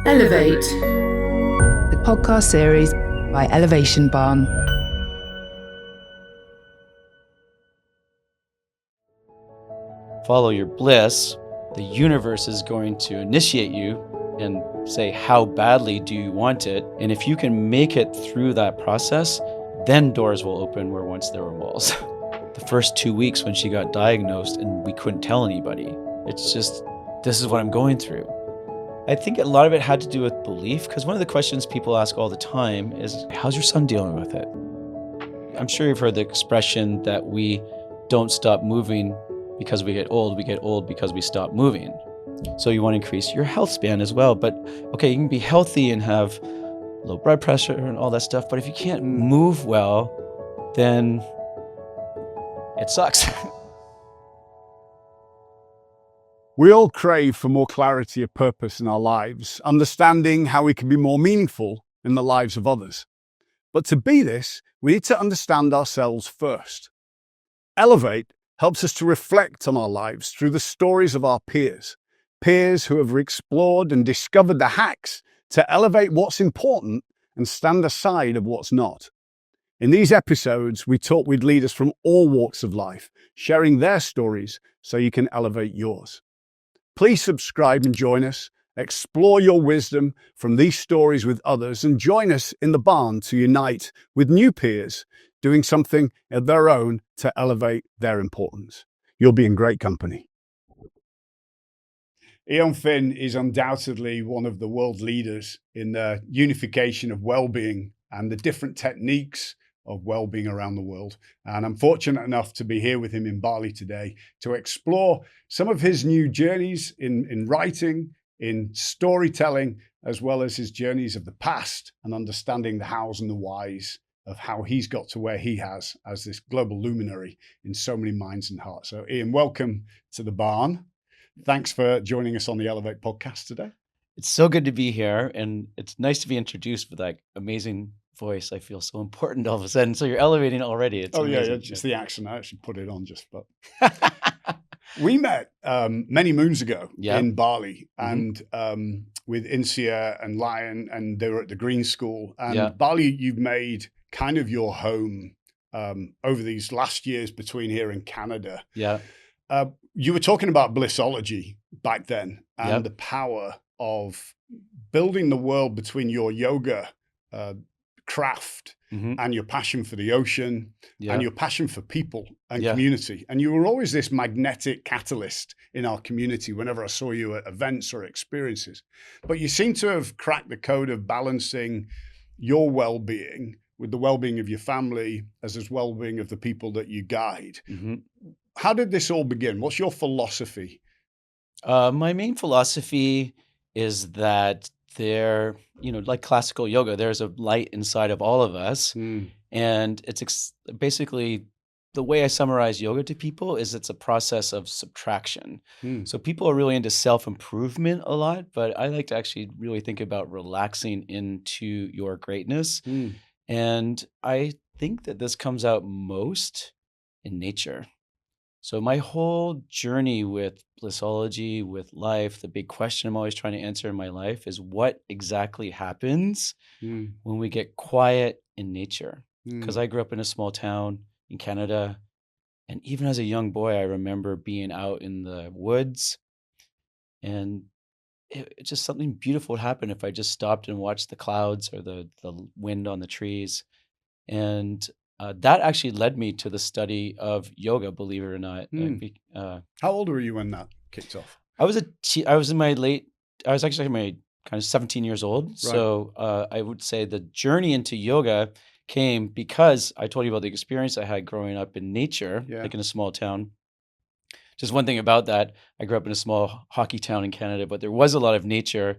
Elevate, the podcast series by Elevation Barn. Follow your bliss. The universe is going to initiate you and say, how badly do you want it? And if you can make it through that process, then doors will open where once there were walls. The first 2 weeks when she got diagnosed and we couldn't tell anybody, it's just, this is what I'm going through. I think a lot of it had to do with belief, because one of the questions people ask all the time is, how's your son dealing with it? I'm sure you've heard the expression that we don't stop moving because we get old because we stop moving. So you want to increase your health span as well. But okay, you can be healthy and have low blood pressure and all that stuff, but if you can't move well, then it sucks. We all crave for more clarity of purpose in our lives, understanding how we can be more meaningful in the lives of others. But to be this, we need to understand ourselves first. Elevate helps us to reflect on our lives through the stories of our peers who have explored and discovered the hacks to elevate what's important and stand aside of what's not. In these episodes, we talk with leaders from all walks of life, sharing their stories so you can elevate yours. Please subscribe and join us. Explore your wisdom from these stories with others and join us in the barn to unite with new peers doing something of their own to elevate their importance. You'll be in great company. Eoin Finn is undoubtedly one of the world leaders in the unification of well-being and the different techniques of well-being around the world. And I'm fortunate enough to be here with him in Bali today to explore some of his new journeys in writing, in storytelling, as well as his journeys of the past and understanding the hows and the whys of how he's got to where he has as this global luminary in so many minds and hearts. So Eoin, welcome to the barn. Thanks for joining us on the Elevate podcast today. It's so good to be here, and it's nice to be introduced with that amazing voice. I feel so important all of a sudden. So you're elevating already. It's amazing. Yeah, just the accent. I actually put it on just, but we met many moons ago in Bali, and with Insia and Lion, and they were at the Green School. And Bali, you've made kind of your home over these last years between here and Canada. You were talking about Blissology back then and the power of building the world between your yoga craft and your passion for the ocean and your passion for people and community. And you were always this magnetic catalyst in our community whenever I saw you at events or experiences. But you seem to have cracked the code of balancing your well-being with the well-being of your family as well-being of the people that you guide. How did this all begin? What's your philosophy? My main philosophy is that there, like classical yoga, there's a light inside of all of us. And it's basically the way I summarize yoga to people is it's a process of subtraction. So people are really into self-improvement a lot, but I like to actually really think about relaxing into your greatness. And I think that this comes out most in nature. So my whole journey with Blissology, with life, the big question I'm always trying to answer in my life is what exactly happens when we get quiet in nature? Because I grew up in a small town in Canada. And even as a young boy, I remember being out in the woods and it just something beautiful would happen if I just stopped and watched the clouds or the wind on the trees. And that actually led me to the study of yoga, believe it or not. How old were you when that kicked off? I was actually my kind of 17 years old. Right. So I would say the journey into yoga came because I told you about the experience I had growing up in nature, like in a small town. Just one thing about that, I grew up in a small hockey town in Canada, but there was a lot of nature,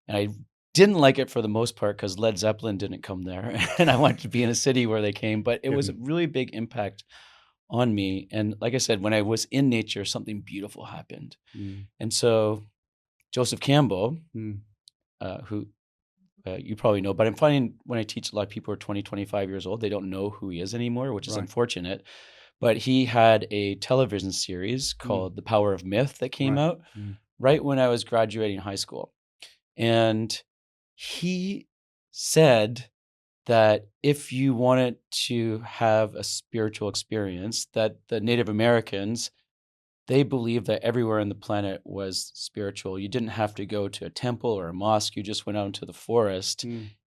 and I didn't like it for the most part because Led Zeppelin didn't come there, and I wanted to be in a city where they came, but it was a really big impact on me. And like I said, when I was in nature, something beautiful happened. And so Joseph Campbell, who you probably know, but I'm finding when I teach a lot of people who are 20, 25 years old, they don't know who he is anymore, which is unfortunate. But he had a television series called The Power of Myth that came out right when I was graduating high school. And he said that if you wanted to have a spiritual experience, that the Native Americans, they believed that everywhere on the planet was spiritual. You didn't have to go to a temple or a mosque. You just went out into the forest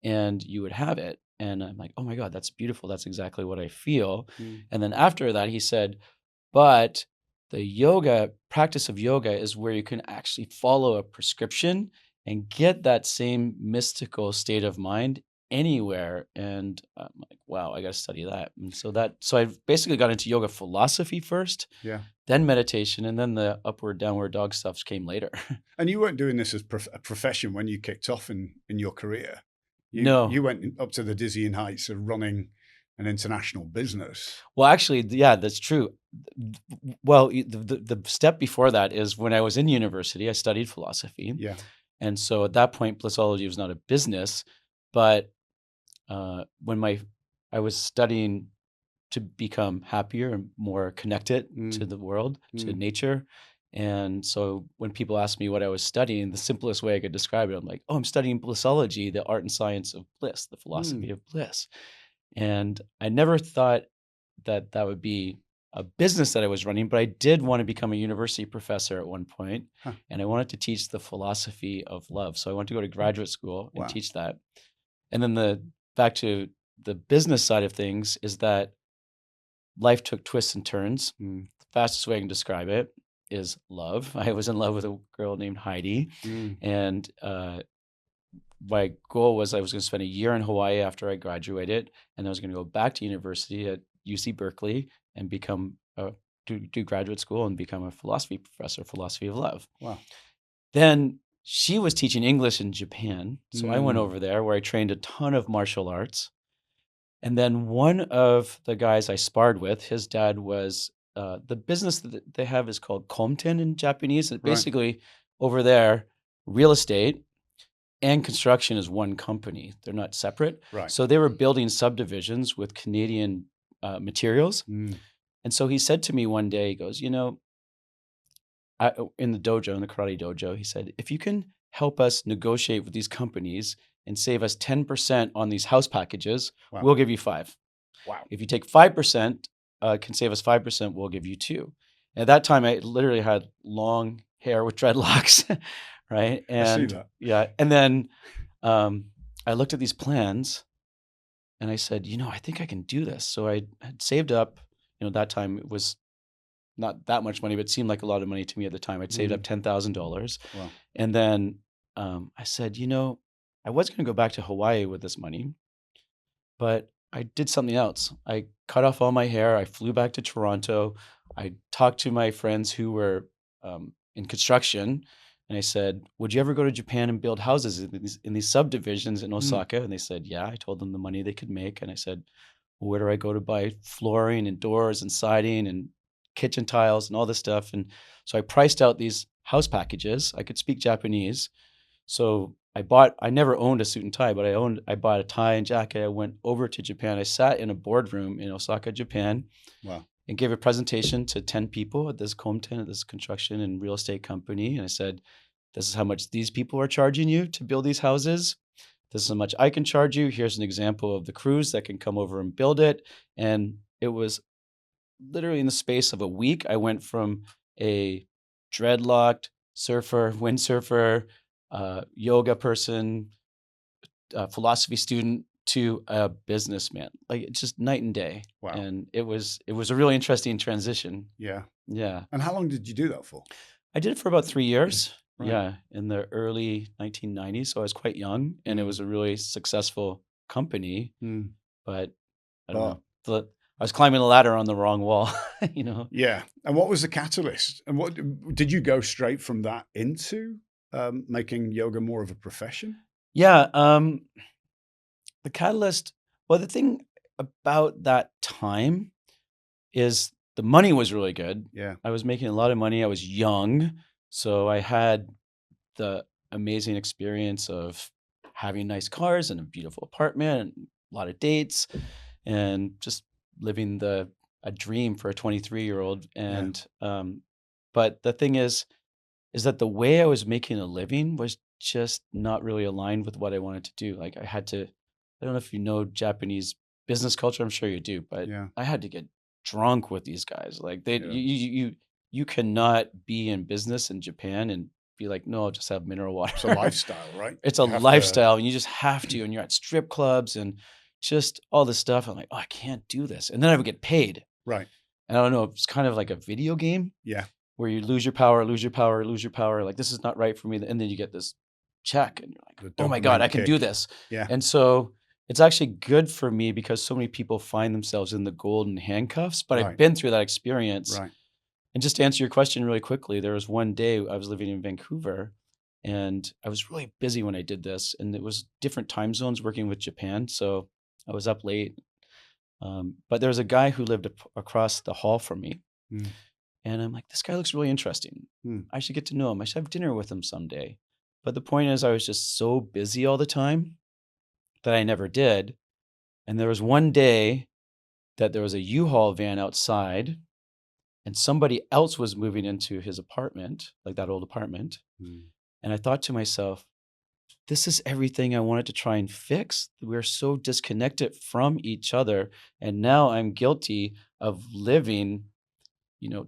and you would have it. And I'm like, oh my God, that's beautiful. That's exactly what I feel. And then after that, he said, but the practice of yoga is where you can actually follow a prescription and get that same mystical state of mind anywhere. And I'm like, wow, I got to study that. And so I basically got into yoga philosophy first, then meditation, and then the upward, downward dog stuff came later. And you weren't doing this as a profession when you kicked off in your career. No. You went up to the dizzying heights of running an international business. Well, actually, yeah, that's true. Well, the step before that is when I was in university, I studied philosophy. Yeah. And so at that point, Blissology was not a business, but when I was studying to become happier and more connected to the world, to nature. And so when people ask me what I was studying, the simplest way I could describe it, I'm like, oh, I'm studying Blissology, the art and science of bliss, the philosophy of bliss. And I never thought that that would be a business that I was running, but I did want to become a university professor at one point, and I wanted to teach the philosophy of love. So I wanted to go to graduate school and teach that. And then back to the business side of things is that life took twists and turns. The fastest way I can describe it is love. I was in love with a girl named Heidi, and my goal was I was going to spend a year in Hawaii after I graduated, and I was going to go back to university at UC Berkeley and become do graduate school and become a philosophy professor, philosophy of love. Wow. Then she was teaching English in Japan, so I went over there where I trained a ton of martial arts. And then one of the guys I sparred with, his dad was the business that they have is called komten in Japanese. And basically, over there, real estate and construction is one company. They're not separate. Right. So they were building subdivisions with Canadian materials. And so he said to me one day, he goes, in the dojo, in the karate dojo, he said, if you can help us negotiate with these companies and save us 10% on these house packages, we'll give you 5. Wow. If you take 5%, can save us 5%, we'll give you 2. At that time, I literally had long hair with dreadlocks, right? And I see that. Yeah. And then I looked at these plans and I said, I think I can do this. So I had saved up, that time it was not that much money, but it seemed like a lot of money to me at the time. I'd saved up $10,000. Wow. And then I said, I was going to go back to Hawaii with this money, but I did something else. I cut off all my hair. I flew back to Toronto. I talked to my friends who were in construction, and I said, would you ever go to Japan and build houses in these subdivisions in Osaka? And they said, yeah. I told them the money they could make. And I said, well, where do I go to buy flooring and doors and siding and kitchen tiles and all this stuff? And so I priced out these house packages. I could speak Japanese. So I never owned a suit and tie, but I bought a tie and jacket. I went over to Japan. I sat in a boardroom in Osaka, Japan, and gave a presentation to 10 people at this komten, at this construction and real estate company. And I said, this is how much these people are charging you to build these houses. This is how much I can charge you. Here's an example of the crews that can come over and build it. And it was literally in the space of a week, I went from a dreadlocked surfer, windsurfer, yoga person, philosophy student to a businessman. Like it's just night and day. Wow. And it was a really interesting transition. Yeah. Yeah. And how long did you do that for? I did it for about 3 years. Right. Yeah. In the early 1990s. So I was quite young and it was a really successful company, but I don't know. I was climbing a ladder on the wrong wall, Yeah. And what was the catalyst? And what did you go straight from that into making yoga more of a profession? Yeah. The catalyst, well, the thing about that time is the money was really good. Yeah. I was making a lot of money. I was young. So I had the amazing experience of having nice cars and a beautiful apartment and a lot of dates and just living a dream for a 23-year-old. And, but the thing is, is that the way I was making a living was just not really aligned with what I wanted to do. Like I had to, I don't know if you know Japanese business culture, I'm sure you do, but Yeah. I had to get drunk with these guys. Like they, Yeah. you cannot be in business in Japan and be like, no, I'll just have mineral water. It's a lifestyle, right? It's a lifestyle, and you just have to, and you're at strip clubs and just all this stuff. I'm like, oh, I can't do this. And then I would get paid. Right. And I don't know, it's kind of like a video game. Yeah. Where you lose your power, lose your power, lose your power. Like, this is not right for me. And then you get this check and you're like, oh my God, I can do this. Yeah. And so it's actually good for me because so many people find themselves in the golden handcuffs, but I've been through that experience. Right. And just to answer your question really quickly, there was one day I was living in Vancouver and I was really busy when I did this, and it was different time zones working with Japan. So I was up late. But there was a guy who lived across the hall from me. Mm. And I'm like, this guy looks really interesting. I should get to know him. I should have dinner with him someday. But the point is, I was just so busy all the time that I never did. And there was one day that there was a U-Haul van outside and somebody else was moving into his apartment, like that old apartment. And I thought to myself, this is everything I wanted to try and fix. We're so disconnected from each other. And now I'm guilty of living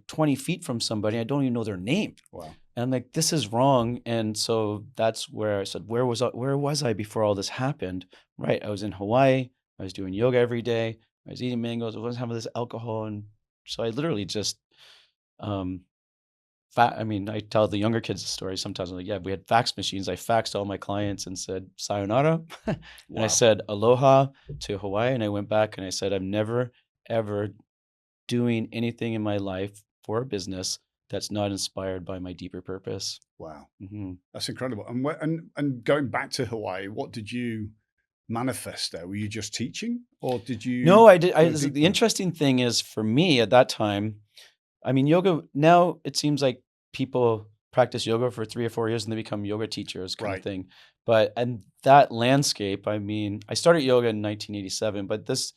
20 feet from somebody. I don't even know their name. Wow. And I'm like, this is wrong. And so that's where I said, where was I before all this happened? Right. I was in Hawaii. I was doing yoga every day. I was eating mangoes. I wasn't having this alcohol. And so I literally just, I tell the younger kids the story sometimes. I'm like, yeah, we had fax machines. I faxed all my clients and said, sayonara. And I said, aloha to Hawaii. And I went back and I said, I'm never, ever doing anything in my life for a business that's not inspired by my deeper purpose. Wow. Mm-hmm. That's incredible. And going back to Hawaii, what did you manifest there? Were you just teaching or did you? No, I did. The interesting thing is for me at that time, yoga, now it seems like people practice yoga for 3 or 4 years and they become yoga teachers kind of thing. But, and that landscape, I started yoga in 1987, but this,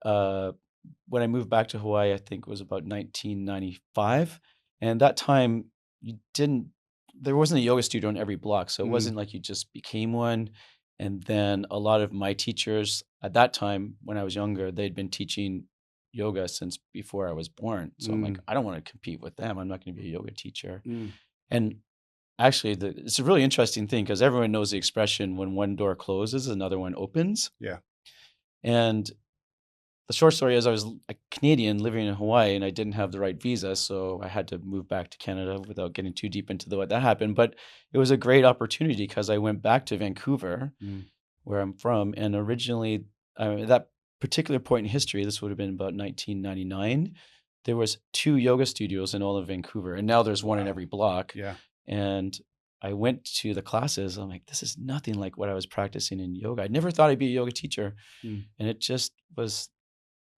when I moved back to Hawaii, I think it was about 1995. And that time there wasn't a yoga studio on every block. So it wasn't like you just became one. And then a lot of my teachers at that time, when I was younger, they'd been teaching yoga since before I was born. So I'm like, I don't want to compete with them. I'm not going to be a yoga teacher. And actually, it's a really interesting thing because everyone knows the expression, when one door closes, another one opens. Yeah. And the short story is I was a Canadian living in Hawaii and I didn't have the right visa. So I had to move back to Canada without getting too deep into what that happened. But it was a great opportunity because I went back to Vancouver, where I'm from. And originally, at that particular point in history, this would have been about 1999, there was 2 yoga studios in all of Vancouver. And now there's one in every block. Yeah. And I went to the classes. I'm like, this is nothing like what I was practicing in yoga. I never thought I'd be a yoga teacher. And it just was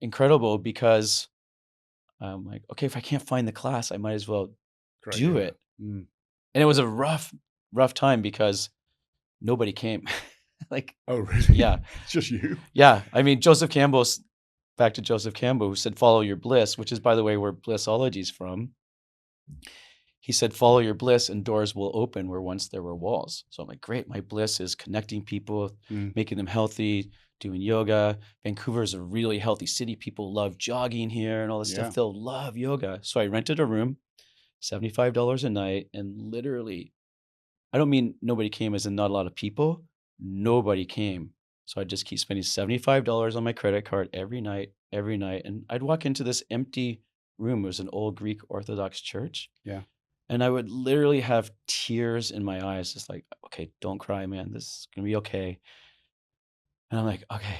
incredible because I'm like, okay, if I can't find the class, I might as well do it. And it was a rough time because nobody came. Like, oh, really? Yeah. It's just you? Yeah. Back to Joseph Campbell, who said, follow your bliss, which is, by the way, where Blissology is from. He said, follow your bliss and doors will open where once there were walls. So I'm like, great. My bliss is connecting people, making them healthy, doing yoga. Vancouver is a really healthy city. People love jogging here and all this stuff. They'll love yoga. So I rented a room, $75 a night. And literally, I don't mean nobody came as in not a lot of people. Nobody came. So I'd just keep spending $75 on my credit card every night. And I'd walk into this empty room. It was an old Greek Orthodox church. Yeah. And I would literally have tears in my eyes, just like, okay, don't cry, man. This is going to be okay. And I'm like, okay,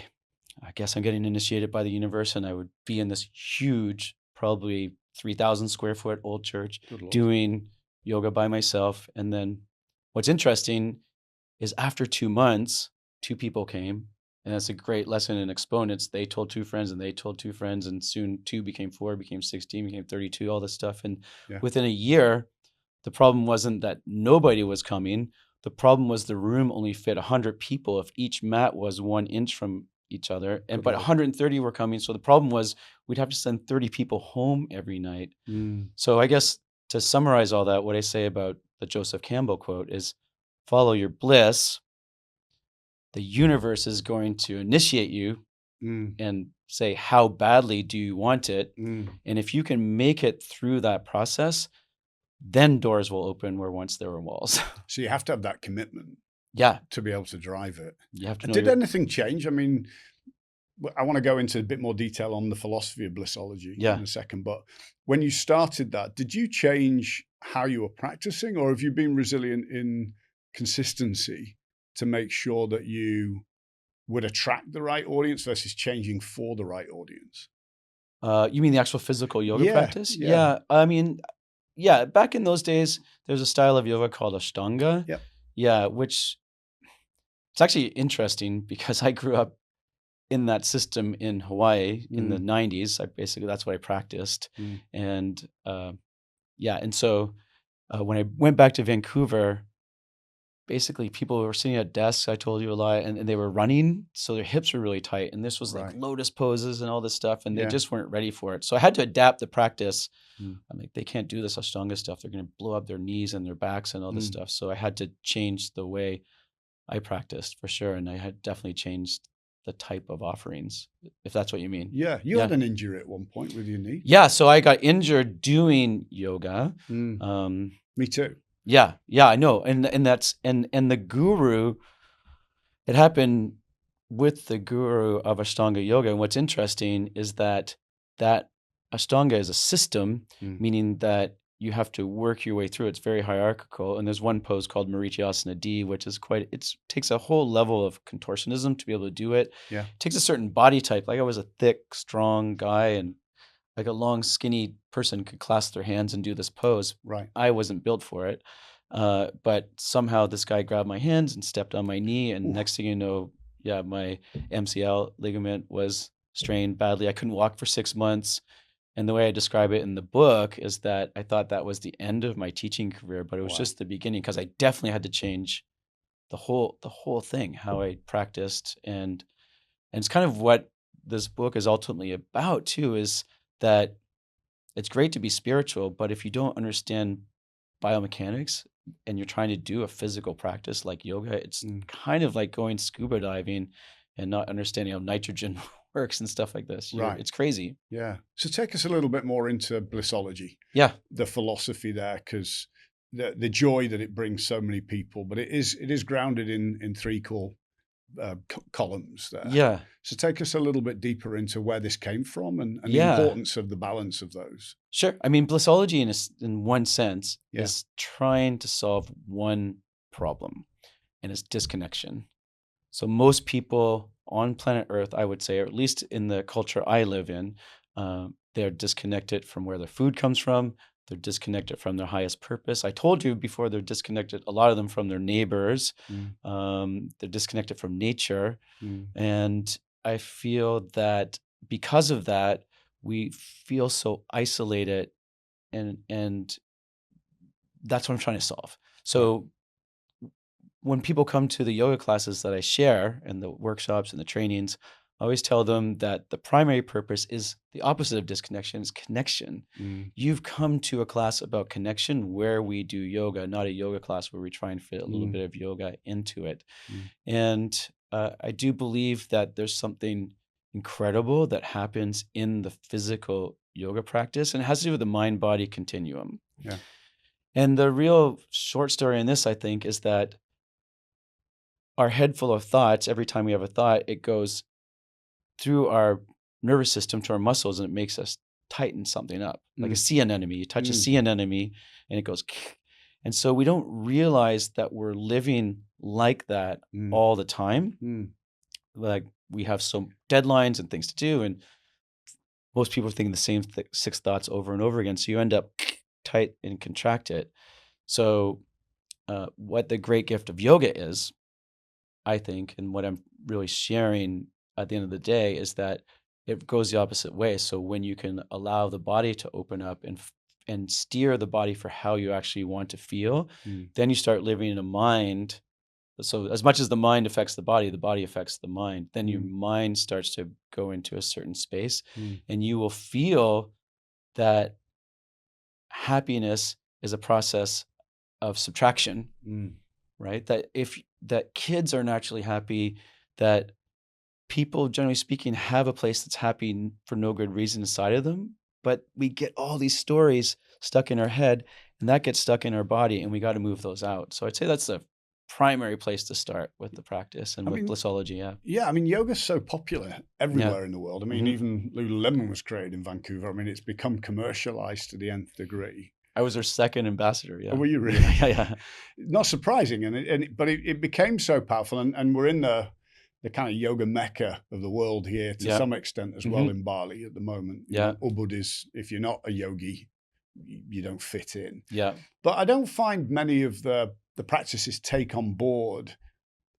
I guess I'm getting initiated by the universe. And I would be in this huge, probably 3,000 square foot old church doing yoga by myself. And then what's interesting is after 2 months, 2 people came. And that's a great lesson in exponents. They told 2 friends and they told 2 friends. And soon 2 became 4, became 16, became 32, all this stuff. And within a year, the problem wasn't that nobody was coming. The problem was the room only fit 100 people if each mat was 1 inch from each other. But 130 were coming. So the problem was we'd have to send 30 people home every night. So I guess to summarize all that, what I say about the Joseph Campbell quote is, follow your bliss. The universe is going to initiate you and say, how badly do you want it? And if you can make it through that process, then doors will open where once there were walls. So you have to have that commitment. Yeah. To be able to drive it. You have to know. Did anything change? I mean, I want to go into a bit more detail on the philosophy of Blissology in a second, but when you started that, did you change how you were practicing, or have you been resilient in consistency to make sure that you would attract the right audience versus changing for the right audience? You mean the actual physical yoga practice? Yeah. I mean, back in those days, there's a style of yoga called Ashtanga. Yep. Yeah, which it's actually interesting because I grew up in that system in Hawaii in the 90s. That's what I practiced. And and so when I went back to Vancouver, basically people were sitting at desks, I told you a lot, and they were running, so their hips were really tight. And this was like lotus poses and all this stuff, and they just weren't ready for it. So I had to adapt the practice. I'm like, they can't do this Ashtanga stuff. They're going to blow up their knees and their backs and all this stuff. So I had to change the way I practiced for sure. And I had definitely changed the type of offerings, if that's what you mean. Yeah. You had an injury at one point with your knee. Yeah. So I got injured doing yoga. Me too. Yeah, I know. And the guru, it happened with the guru of Ashtanga yoga. And what's interesting is that Ashtanga is a system, meaning that you have to work your way through. It's very hierarchical. And there's one pose called Marityasana D, which is takes a whole level of contortionism to be able to do it. Yeah. It takes a certain body type. Like I was a thick, strong guy, and like a long, skinny person could clasp their hands and do this pose. Right. I wasn't built for it. But somehow this guy grabbed my hands and stepped on my knee. And next thing you know, my MCL ligament was strained badly. I couldn't walk for 6 months. And the way I describe it in the book is that I thought that was the end of my teaching career, but it was just the beginning, because I definitely had to change the whole thing, how I practiced. And it's kind of what this book is ultimately about too, is that it's great to be spiritual, but if you don't understand biomechanics and you're trying to do a physical practice like yoga, it's kind of like going scuba diving and not understanding how nitrogen works and stuff like this. Right. It's crazy. Yeah. So take us a little bit more into Blissology. Yeah. The philosophy there, because the joy that it brings so many people, but it is grounded in three core columns there. Yeah. So take us a little bit deeper into where this came from and the importance of the balance of those. Sure. I mean, Blissology in one sense is trying to solve one problem, and it's disconnection. So most people on planet Earth, I would say, or at least in the culture I live in, they're disconnected from where their food comes from. They're disconnected from their highest purpose. I told you before, they're disconnected, a lot of them, from their neighbors. They're disconnected from nature. And I feel that because of that, we feel so isolated, and that's what I'm trying to solve. So when people come to the yoga classes that I share and the workshops and the trainings, I always tell them that the primary purpose is the opposite of disconnection, is connection. You've come to a class about connection where we do yoga, not a yoga class where we try and fit a little bit of yoga into it. And I do believe that there's something incredible that happens in the physical yoga practice, and it has to do with the mind-body continuum. Yeah. And the real short story in this, I think, is that our head full of thoughts, every time we have a thought, it goes through our nervous system to our muscles, and it makes us tighten something up, like a sea anemone. You touch a sea anemone and it goes. And so we don't realize that we're living like that all the time. Like we have some deadlines and things to do, and most people are thinking the same 6 thoughts over and over again. So you end up tight and contracted. So what the great gift of yoga is, I think, and what I'm really sharing at the end of the day, is that it goes the opposite way. So when you can allow the body to open up and steer the body for how you actually want to feel, then you start living in a mind. So as much as the mind affects the body affects the mind. Then your mind starts to go into a certain space, and you will feel that happiness is a process of subtraction, right? That kids are naturally happy, that people, generally speaking, have a place that's happy for no good reason inside of them, but we get all these stories stuck in our head, and that gets stuck in our body, and we got to move those out. So I'd say that's the primary place to start with the practice and with Blissology. Yeah, I mean, yoga's so popular everywhere in the world. I mean, even Lululemon was created in Vancouver. I mean, it's become commercialized to the nth degree. I was their second ambassador. Yeah. Oh, were you really? Yeah. Not surprising, but it became so powerful, and we're in the kind of yoga mecca of the world here to some extent as well in Bali at the moment. Ubud is, if you're not a yogi, you don't fit in. Yeah. But I don't find many of the practices take on board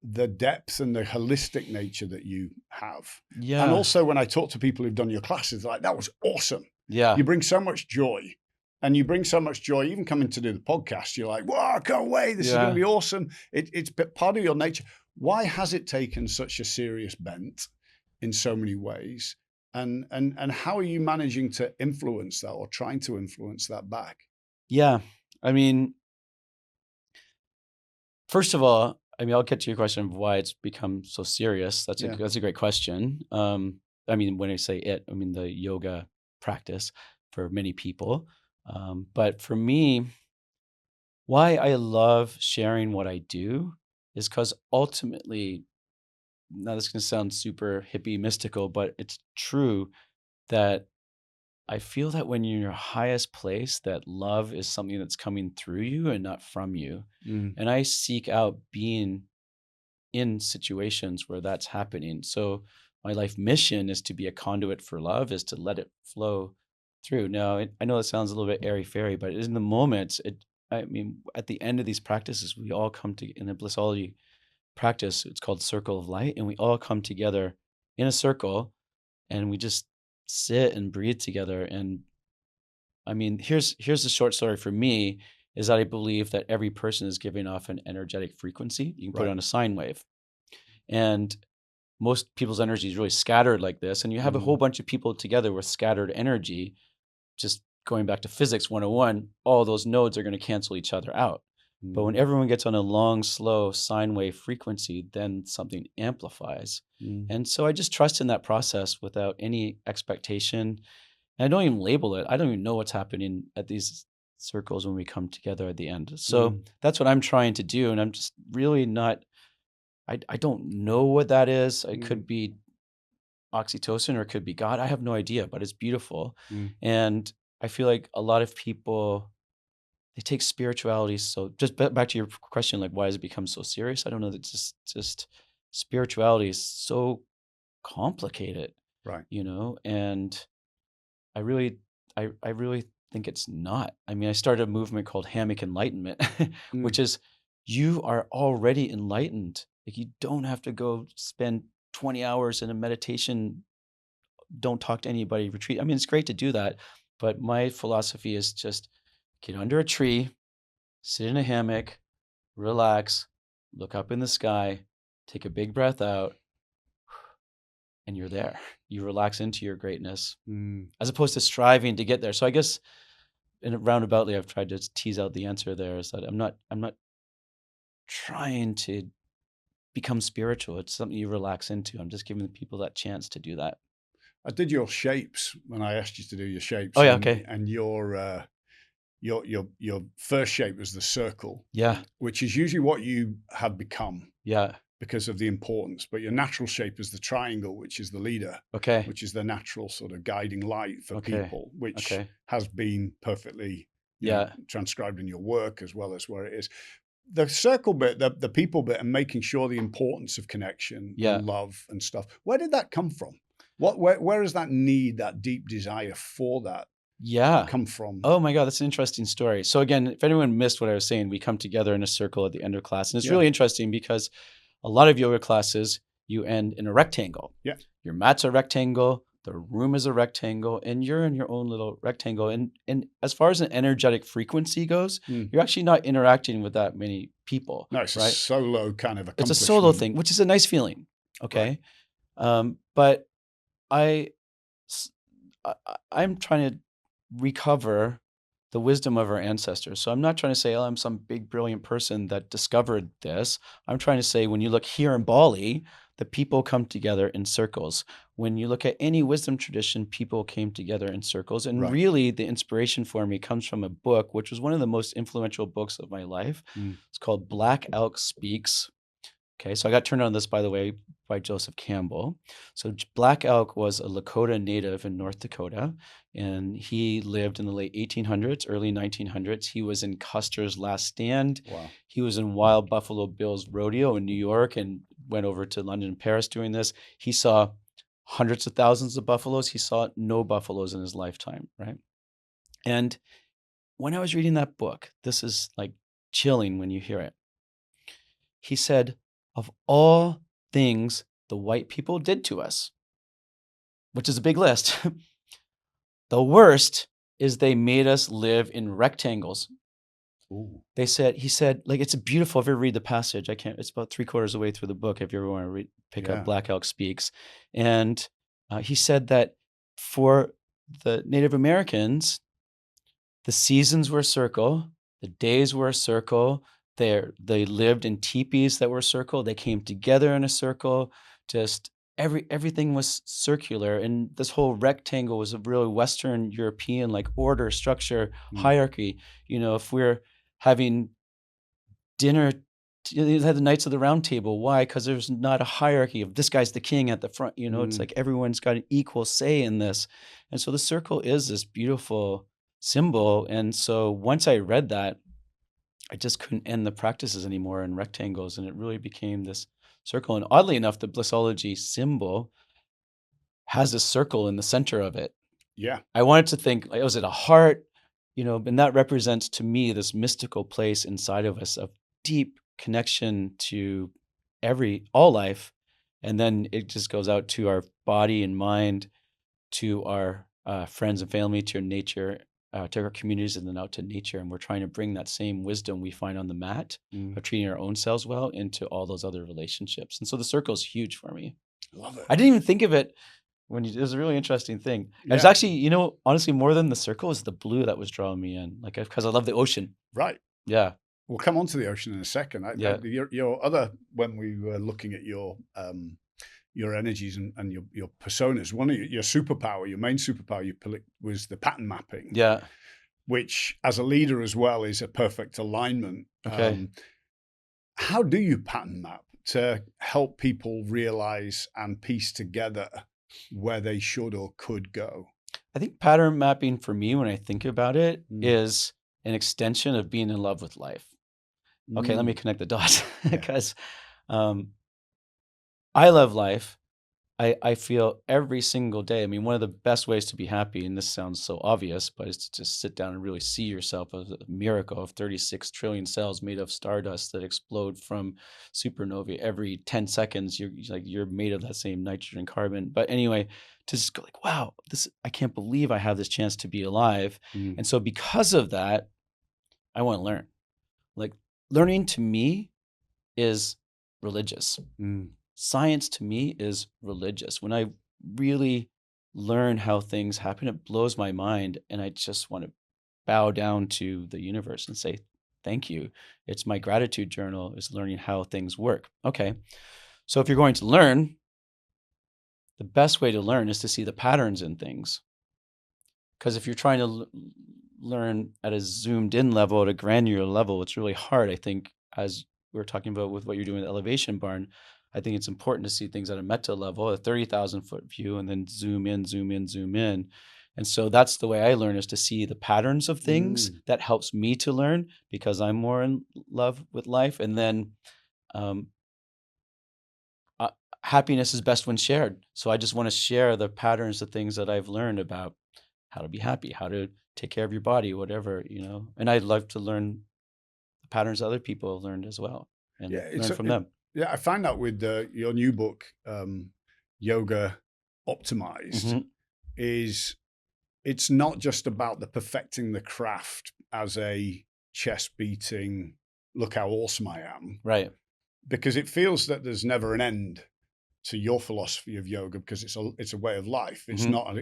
the depth and the holistic nature that you have. Yeah. And also when I talk to people who've done your classes, like, that was awesome. Yeah. You bring so much joy. And you bring so much joy, even coming to do the podcast, you're like, wow, I can't wait. This is going to be awesome. It's part of your nature. Why has it taken such a serious bent in so many ways? And how are you managing to influence that, or trying to influence that back? Yeah. I mean, first of all, I'll get to your question of why it's become so serious. That's a great question. I mean, when I say it, I mean the yoga practice for many people. But for me, why I love sharing what I do is because ultimately, now this is going to sound super hippie mystical, but it's true that I feel that when you're in your highest place, that love is something that's coming through you and not from you. And I seek out being in situations where that's happening. So my life mission is to be a conduit for love, is to let it flow through. Now, I know it sounds a little bit airy-fairy, but in the moments, at the end of these practices, we all come to, in a Blissology practice, it's called Circle of Light, and we all come together in a circle, and we just sit and breathe together. And I mean, here's the short story for me, is that I believe that every person is giving off an energetic frequency. You can put it on a sine wave. And most people's energy is really scattered like this. And you have a whole bunch of people together with scattered energy. Just going back to physics 101, all those nodes are going to cancel each other out. But when everyone gets on a long, slow sine wave frequency, then something amplifies. And so I just trust in that process without any expectation. And I don't even label it. I don't even know what's happening at these circles when we come together at the end. So that's what I'm trying to do. And I'm just really not, I don't know what that is. It could be oxytocin or it could be God. I have no idea, but it's beautiful. And I feel like a lot of people, they take spirituality. So just back to your question, like, why has it become so serious? I don't know. That's just spirituality is so complicated, right? And I really think it's not. I mean, I started a movement called Hammock Enlightenment, which is, you are already enlightened. Like, you don't have to go spend 20 hours in a meditation, don't talk to anybody retreat. I mean, it's great to do that, but my philosophy is just get under a tree, sit in a hammock, relax, look up in the sky, take a big breath out, and you're there. You relax into your greatness, as opposed to striving to get there. So I guess roundaboutly, I've tried to tease out the answer there, is that I'm not trying to become spiritual. It's something you relax into. I'm just giving people that chance to do that. I did your shapes when I asked you to do your shapes. Oh yeah, okay. And your first shape was the circle. Yeah. Which is usually what you have become. Yeah. Because of the importance. But your natural shape is the triangle, which is the leader. Okay. Which is the natural sort of guiding light for people, which has been perfectly transcribed in your work as well as where it is. The circle bit, the people bit, and making sure the importance of connection and love and stuff. Where did that come from? Where is that need, that deep desire for that come from? Oh my God, that's an interesting story. So again, if anyone missed what I was saying, we come together in a circle at the end of class. And it's really interesting because a lot of yoga classes, you end in a rectangle. Yeah. Your mat's a rectangle, the room is a rectangle, and you're in your own little rectangle. And as far as an energetic frequency goes, you're actually not interacting with that many people. No, it's a solo kind of accomplishment. It's a solo thing, which is a nice feeling. Okay. Right. But I'm trying to recover the wisdom of our ancestors. So I'm not trying to say, oh, I'm some big, brilliant person that discovered this. I'm trying to say, when you look here in Bali, the people come together in circles. When you look at any wisdom tradition, people came together in circles. And really, the inspiration for me comes from a book, which was one of the most influential books of my life. It's called Black Elk Speaks. Okay, so I got turned on this, by the way, by Joseph Campbell. So Black Elk was a Lakota native in North Dakota, and he lived in the late 1800s, early 1900s. He was in Custer's Last Stand. Wow. He was in Wild Buffalo Bill's rodeo in New York and went over to London and Paris doing this. He saw hundreds of thousands of buffaloes. He saw no buffaloes in his lifetime, right? And when I was reading that book, this is like chilling when you hear it. He said, of all things the white people did to us, which is a big list, the worst is they made us live in rectangles. Ooh. He said, like, it's beautiful. If you ever read the passage, it's about 3/4 of the way through the book. If you ever want to pick up Black Elk Speaks. And he said that for the Native Americans, the seasons were a circle, the days were a circle. They lived in teepees that were a circle. They came together in a circle. Just everything was circular. And this whole rectangle was a really Western European, like, order, structure, hierarchy. You know, if we're having dinner, you had the Knights of the Round Table. Why? Because there's not a hierarchy of this guy's the king at the front. You know, it's like everyone's got an equal say in this. And so the circle is this beautiful symbol. And so once I read that, I just couldn't end the practices anymore in rectangles, and it really became this circle. And oddly enough, the Blissology symbol has a circle in the center of it. Yeah. I wanted to think, like, was it a heart? You know, and that represents to me this mystical place inside of us of deep connection to all life. And then it just goes out to our body and mind, to our friends and family, to nature, to our communities, and then out to nature. And we're trying to bring that same wisdom we find on the mat of treating our own selves well into all those other relationships. And so the circle is huge for me. Love it. I didn't even think of it it was a really interesting thing. Yeah. It's actually, you know, honestly, more than the circle is the blue that was drawing me in, like, because I love the ocean. Right. Yeah. We'll come on to the ocean in a second. Your other, when we were looking at your energies and your personas, one of your superpower, your main superpower, was the pattern mapping. Yeah. Which, as a leader as well, is a perfect alignment. Okay. How do you pattern map to help people realize and piece together where they should or could go? I think pattern mapping for me, when I think about it, is an extension of being in love with life. Okay, let me connect the dots, because I love life. I feel every single day. I mean, one of the best ways to be happy, and this sounds so obvious, but is to just sit down and really see yourself as a miracle of 36 trillion cells made of stardust that explode from supernovae every 10 seconds. You're made of that same nitrogen, carbon. But anyway, to just go like, wow, I can't believe I have this chance to be alive. And so because of that, I want to learn. Like, learning to me is religious. Science to me is religious. When I really learn how things happen, it blows my mind. And I just want to bow down to the universe and say, thank you. It's my gratitude journal, is learning how things work. Okay. So if you're going to learn, the best way to learn is to see the patterns in things. Because if you're trying to learn at a zoomed in level, at a granular level, it's really hard. I think, as we were talking about with what you're doing with Elevation Barn, I think it's important to see things at a meta level, a 30,000 foot view, and then zoom in, zoom in, zoom in. And so that's the way I learn, is to see the patterns of things. That helps me to learn because I'm more in love with life. And then happiness is best when shared. So I just want to share the patterns, the things that I've learned about how to be happy, how to take care of your body, whatever, you know. And I'd love to learn the patterns other people have learnn as well, and learn from them. Yeah, I find out with your new book, Yoga Optimized, it's not just about the perfecting the craft as a chest beating, look how awesome I am. Right. Because it feels that there's never an end to your philosophy of yoga because it's a way of life. It's not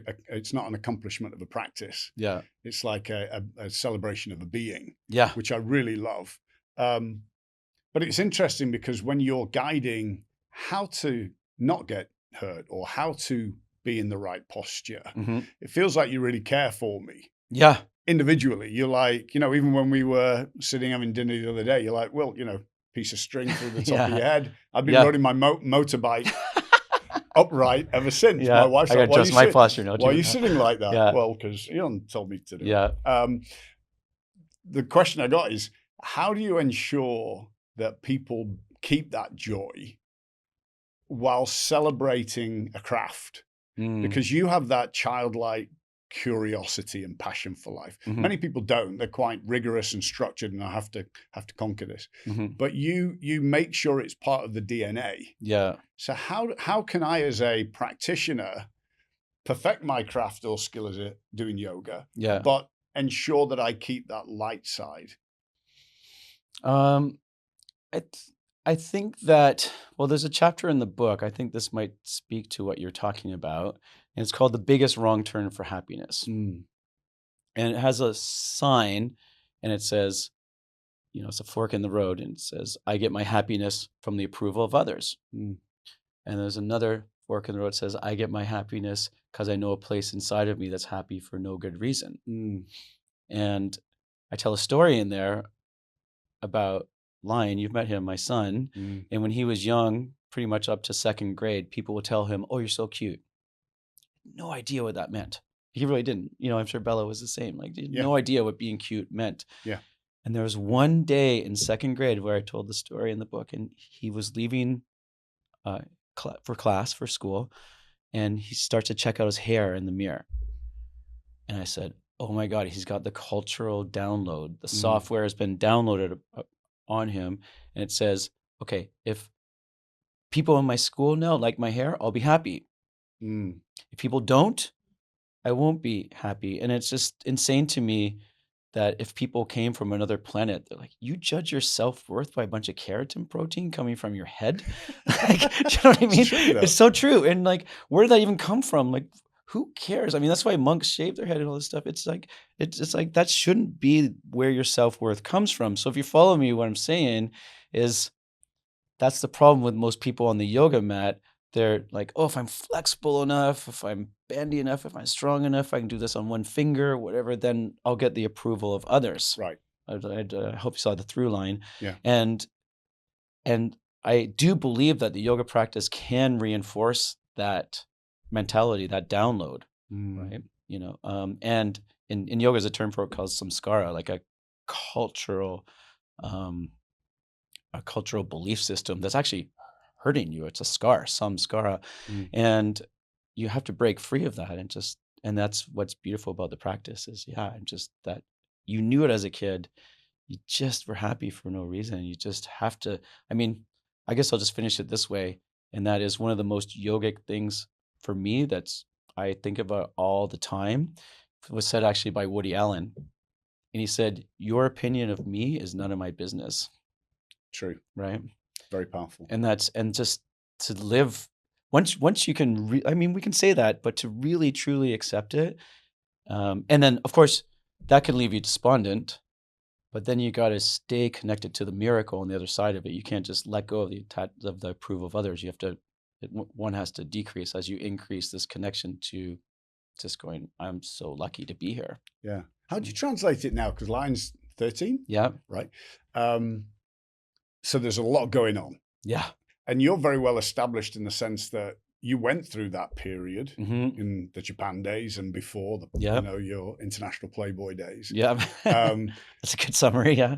an accomplishment of a practice. Yeah. It's like a celebration of a being. Yeah. Which I really love. But it's interesting because when you're guiding how to not get hurt or how to be in the right posture, it feels like you really care for me. Yeah. Individually, you're like, even when we were sitting having dinner the other day, you're like, well, piece of string through the top of your head. I've been riding my motorbike upright ever since. Yeah. My wife's I like, got just my posture. Why are you sitting like that? Yeah. Well, because Eoin told me to do Yeah. it. The question I got is, how do you ensure that people keep that joy while celebrating a craft? Because you have that childlike curiosity and passion for life. Many people don't. They're quite rigorous and structured, and I have to conquer this. But you make sure it's part of the DNA. Yeah. So how can I, as a practitioner, perfect my craft or skill as doing yoga? Yeah. But ensure that I keep that light side. I think that, well, there's a chapter in the book. I think this might speak to what you're talking about. And it's called The Biggest Wrong Turn for Happiness. And it has a sign and it says, it's a fork in the road, and it says, I get my happiness from the approval of others. And there's another fork in the road that says, I get my happiness because I know a place inside of me that's happy for no good reason. And I tell a story in there about Lion. You've met him, my son. And when he was young, pretty much up to second grade, people would tell him, oh, you're so cute. No idea what that meant. He really didn't. I'm sure Bella was the same. Like, no idea what being cute meant. Yeah. And there was one day in second grade where I told the story in the book, and he was leaving for school, and he starts to check out his hair in the mirror. And I said, oh my God, he's got the cultural download. The software has been downloaded on him, and it says, okay, if people in my school now like my hair, I'll be happy. If people don't, I won't be happy. And it's just insane to me that if people came from another planet, they're like, you judge your self-worth by a bunch of keratin protein coming from your head? Like, do you know what I mean? It's true, it's so true. And like, where did that even come from? Like, who cares? I mean, that's why monks shave their head and all this stuff. It's like that shouldn't be where your self-worth comes from. So if you follow me, what I'm saying is that's the problem with most people on the yoga mat. They're like, oh, if I'm flexible enough, if I'm bendy enough, if I'm strong enough, I can do this on one finger, whatever, then I'll get the approval of others. Right. I hope you saw the through line. Yeah. And I do believe that the yoga practice can reinforce that mentality, that download, right? And in yoga is a term for it called samskara, like a cultural belief system that's actually hurting you. It's a scar, samskara, and you have to break free of that. And that's what's beautiful about the practice is, and just that you knew it as a kid, you just were happy for no reason. You just have to. I mean, I guess I'll just finish it this way, and that is one of the most yogic things for me that's I think about all the time. It was said actually by Woody Allen, and he said, "Your opinion of me is none of my business." True. Right. Very powerful. And just to live once you can. We can say that, but to really truly accept it, and then of course that can leave you despondent. But then you got to stay connected to the miracle on the other side of it. You can't just let go of the approval of others. You have to. One has to decrease as you increase this connection to just going, I'm so lucky to be here. Yeah. How do you translate it now? Because Lion's 13. Yeah. Right. So there's a lot going on. Yeah. And you're very well established in the sense that you went through that period in the Japan days and before your international Playboy days. Yeah. That's a good summary. Yeah.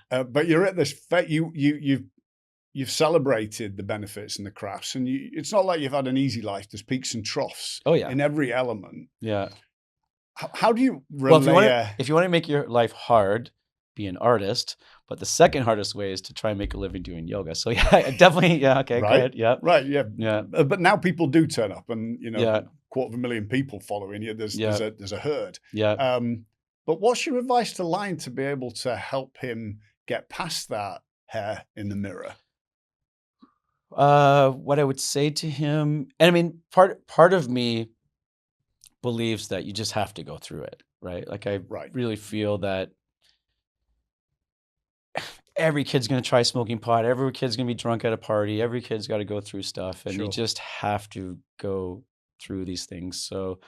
But you're at this, you've celebrated the benefits and the crafts, and it's not like you've had an easy life. There's peaks and troughs. Oh yeah. In every element. Yeah. How do you relay? Well, if you want to make your life hard, be an artist. But the second hardest way is to try and make a living doing yoga. So yeah, definitely. Yeah. Okay. Right? Go ahead. Yeah. Right. Yeah. Yeah. But now people do turn up, and 250,000 people following you. There's a herd. Yeah. But what's your advice to Lion to be able to help him get past that hair in the mirror? What I would say to him, and I mean, part of me believes that you just have to go through it, right? Like I really feel that every kid's going to try smoking pot. Every kid's going to be drunk at a party. Every kid's got to go through stuff, and you just have to go through these things. So,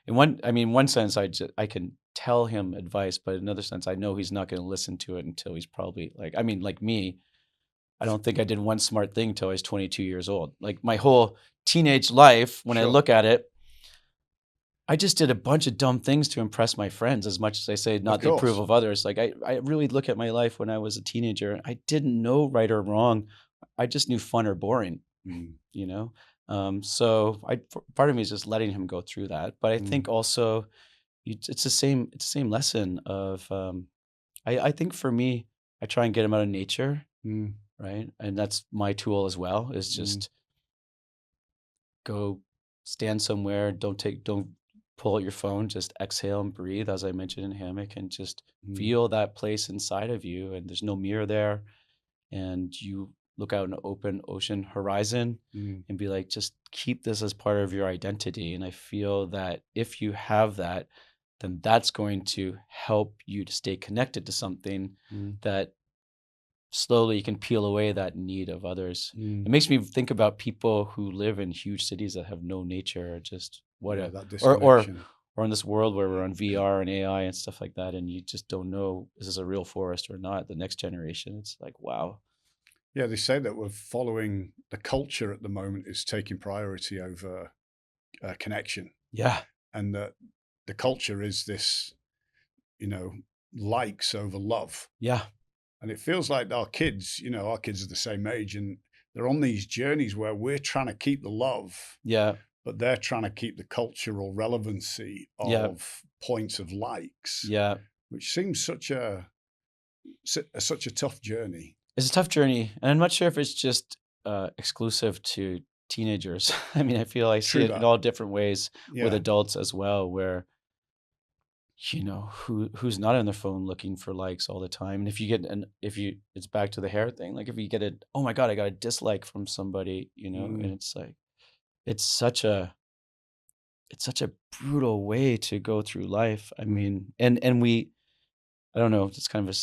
in one sense, I can tell him advice, but in another sense, I know he's not going to listen to it until he's probably like me. I don't think I did one smart thing till I was 22 years old. Like my whole teenage life, when I look at it, I just did a bunch of dumb things to impress my friends, as much as I say not the approval of others. Like I really look at my life when I was a teenager. I didn't know right or wrong. I just knew fun or boring, you know? So part of me is just letting him go through that. But I think also it's the same lesson of, I think for me, I try and get him out of nature. Right. And that's my tool as well, is just go stand somewhere. Don't pull out your phone, just exhale and breathe, as I mentioned in hammock, and just feel that place inside of you. And there's no mirror there. And you look out an open ocean horizon and be like, just keep this as part of your identity. And I feel that if you have that, then that's going to help you to stay connected to something that slowly you can peel away that need of others. It makes me think about people who live in huge cities that have no nature, or just or in this world where we're on VR and AI and stuff like that, and you just don't know, is this a real forest or not? The next generation, it's like, wow. Yeah, they say that we're following the culture at the moment is taking priority over connection. Yeah. And that the culture is this, likes over love. Yeah. And it feels like our kids are the same age, and they're on these journeys where we're trying to keep the love. Yeah. But they're trying to keep the cultural relevancy of points of likes. Yeah. Which seems such a tough journey. It's a tough journey. And I'm not sure if it's just exclusive to teenagers. I mean, I feel I see it in all different ways with adults as well, where who's not on their phone looking for likes all the time. And it's back to the hair thing. Like if you get oh my God, I got a dislike from somebody, and it's like, it's such a brutal way to go through life. I mean, and I don't know, it's kind of a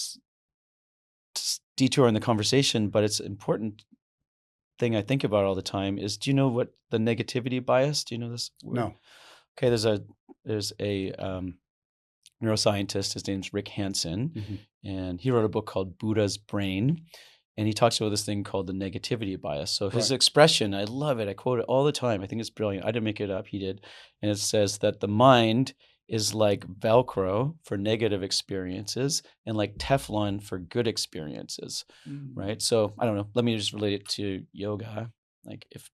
detour in the conversation, but it's an important thing I think about all the time is, do you know what the negativity bias, do you know this word? No. Okay. There's a neuroscientist, his name's Rick Hansen, and he wrote a book called Buddha's Brain, and he talks about this thing called the negativity bias. So his expression, I love it, I quote it all the time, I think it's brilliant, I didn't make it up, he did, and it says that the mind is like Velcro for negative experiences and like Teflon for good experiences, right? So I don't know, let me just relate it to yoga. Like if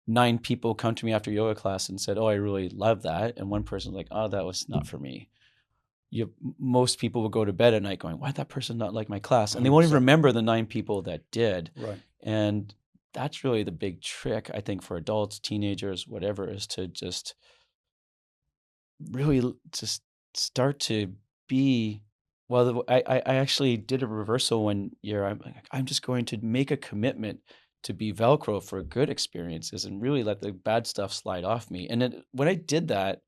9 people come to me after yoga class and said, oh, I really love that, and one person's like, oh, that was not for me, most people will go to bed at night going, why did that person not like my class? And they won't even remember the 9 people that did. Right. And that's really the big trick, I think, for adults, teenagers, whatever, is to just really just start to be, I actually did a reversal one year. I'm just going to make a commitment to be Velcro for good experiences and really let the bad stuff slide off me. And when I did that,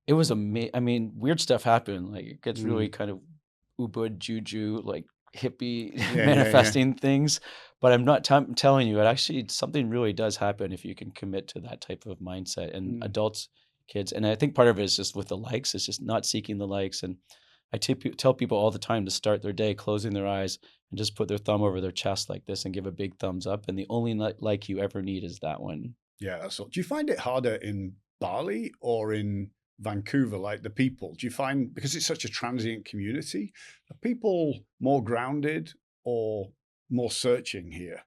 it was amazing. I mean, weird stuff happened. Like it gets really kind of ubud juju, like hippie manifesting things. But I'm not telling you, it actually, something really does happen if you can commit to that type of mindset. And adults, kids, and I think part of it is just with the likes, it's just not seeking the likes. And I tell people all the time to start their day closing their eyes and just put their thumb over their chest like this and give a big thumbs up. And the only like you ever need is that one. Yeah, that's all. Do you find it harder in Bali or in Vancouver, like the people? Do you find, because it's such a transient community, are people more grounded or more searching here?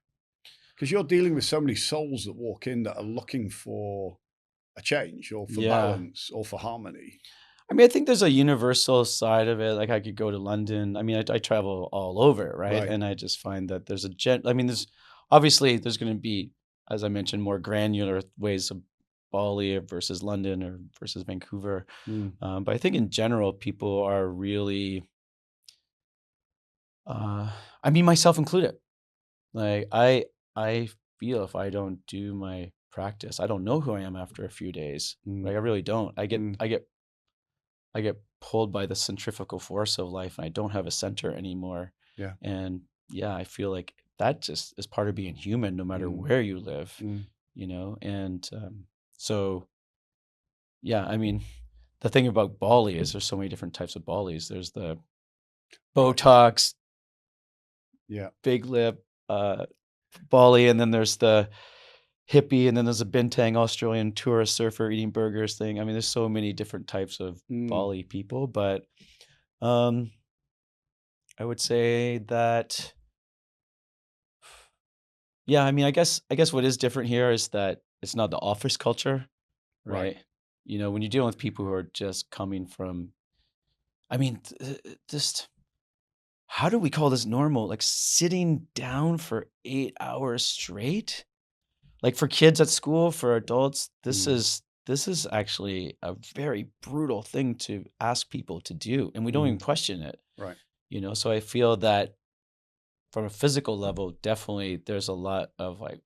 Because you're dealing with so many souls that walk in that are looking for a change or for balance or for harmony. I mean, I think there's a universal side of it. Like I could go to London. I mean, I travel all over, right? And I just find that there's there's going to be, as I mentioned, more granular ways of Bali versus London or versus Vancouver. But I think in general, people are really, I mean, myself included. Like I feel if I don't do my practice, I don't know who I am after a few days. Like I really don't. I get pulled by the centrifugal force of life, and I don't have a center anymore. Yeah. And yeah, I feel like that just is part of being human, no matter where you live, you know? And so, yeah, I mean, the thing about Bali is there's so many different types of Balis. There's the Botox, big lip, Bali, and then there's the hippie, and then there's a Bintang Australian tourist surfer eating burgers thing. I mean, there's so many different types of Bali people, but I would say that, yeah, I mean, I guess what is different here is that it's not the office culture, right? You know, when you're dealing with people who are just coming from, I mean, just how do we call this normal? Like sitting down for 8 hours straight? Like for kids at school, for adults, this is actually a very brutal thing to ask people to do, and we don't even question it. Right. You know, so I feel that from a physical level, definitely there's a lot of like,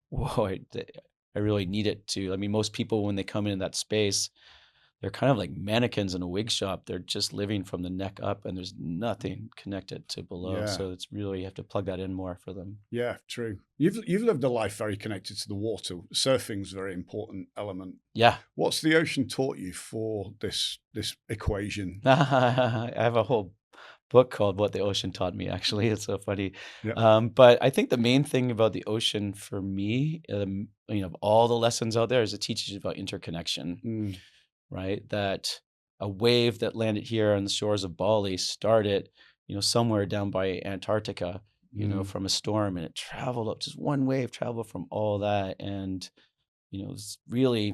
whoa, I really need it to. I mean, most people when they come in that space, they're kind of like mannequins in a wig shop. They're just living from the neck up, and there's nothing connected to below. Yeah. So it's really, you have to plug that in more for them. Yeah, true. You've lived a life very connected to the water. Surfing's a very important element. Yeah. What's the ocean taught you for this equation? I have a whole book called What the Ocean Taught Me, actually. It's so funny. Yeah. But I think the main thing about the ocean for me, you know, of all the lessons out there, is it teaches you about interconnection, right? That a wave that landed here on the shores of Bali started, you know, somewhere down by Antarctica, you know, from a storm, and it traveled up, just one wave traveled from all that. And, you know, it's really,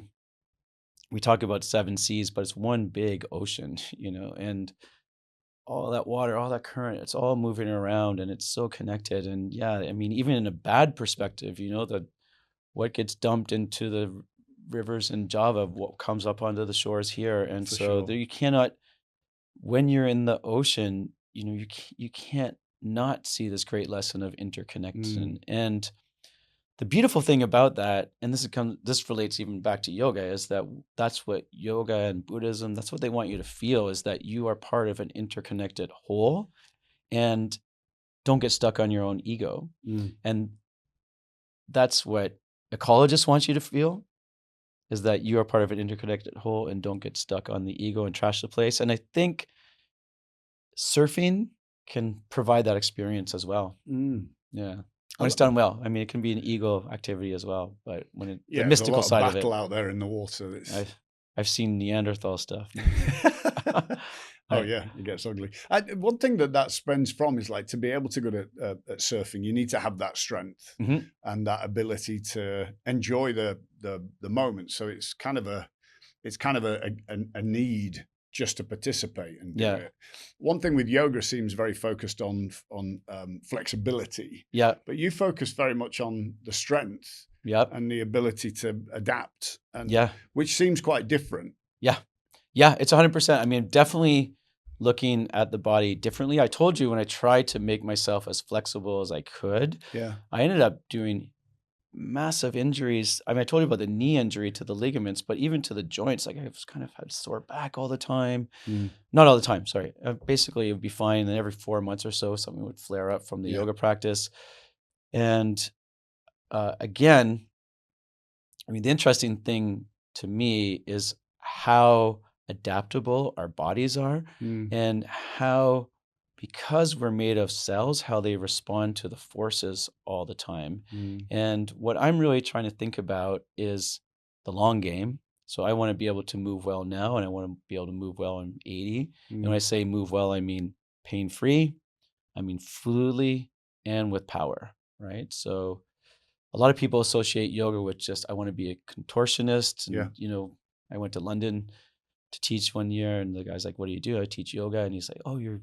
we talk about 7 seas, but it's one big ocean, you know, and all that water, all that current, it's all moving around, and it's so connected. And yeah, I mean, even in a bad perspective, you know, what gets dumped into the rivers in Java, what comes up onto the shores here. And For so sure. there, you cannot, when you're in the ocean, you know, you can't not see this great lesson of interconnection. And the beautiful thing about that, and this relates even back to yoga, is that that's what yoga and Buddhism, that's what they want you to feel, is that you are part of an interconnected whole, and don't get stuck on your own ego. And that's what ecologists want you to feel, is that you are part of an interconnected whole and don't get stuck on the ego and trash the place. And I think surfing can provide that experience as well. Yeah. When it's done well. I mean, it can be an ego activity as well, but when the mystical side of it. There's a lot of battle out there in the water. I've seen Neanderthal stuff. Oh yeah, it gets ugly. One thing that springs from is like, to be able to go at surfing, you need to have that strength and that ability to enjoy the moment. So it's kind of a need just to participate and do it. One thing with yoga seems very focused on flexibility. Yeah. But you focus very much on the strength. And the ability to adapt. Which seems quite different. Yeah, it's 100%. I mean, definitely looking at the body differently. I told you when I tried to make myself as flexible as I could, I ended up doing massive injuries. I mean, I told you about the knee injury to the ligaments, but even to the joints, like I was kind of had sore back all the time. Not all the time, sorry. Basically, it would be fine. And then every 4 months or so, something would flare up from the yoga practice. And again, I mean, the interesting thing to me is how adaptable our bodies are and how, because we're made of cells, how they respond to the forces all the time. And what I'm really trying to think about is the long game. So I want to be able to move well now, and I want to be able to move well in 80. And when I say move well, I mean pain-free, I mean fluidly, and with power, right? So a lot of people associate yoga with just, I want to be a contortionist. And, you know, I went to London to teach one year, and the guy's like, what do you do? I teach yoga. And he's like, oh, you're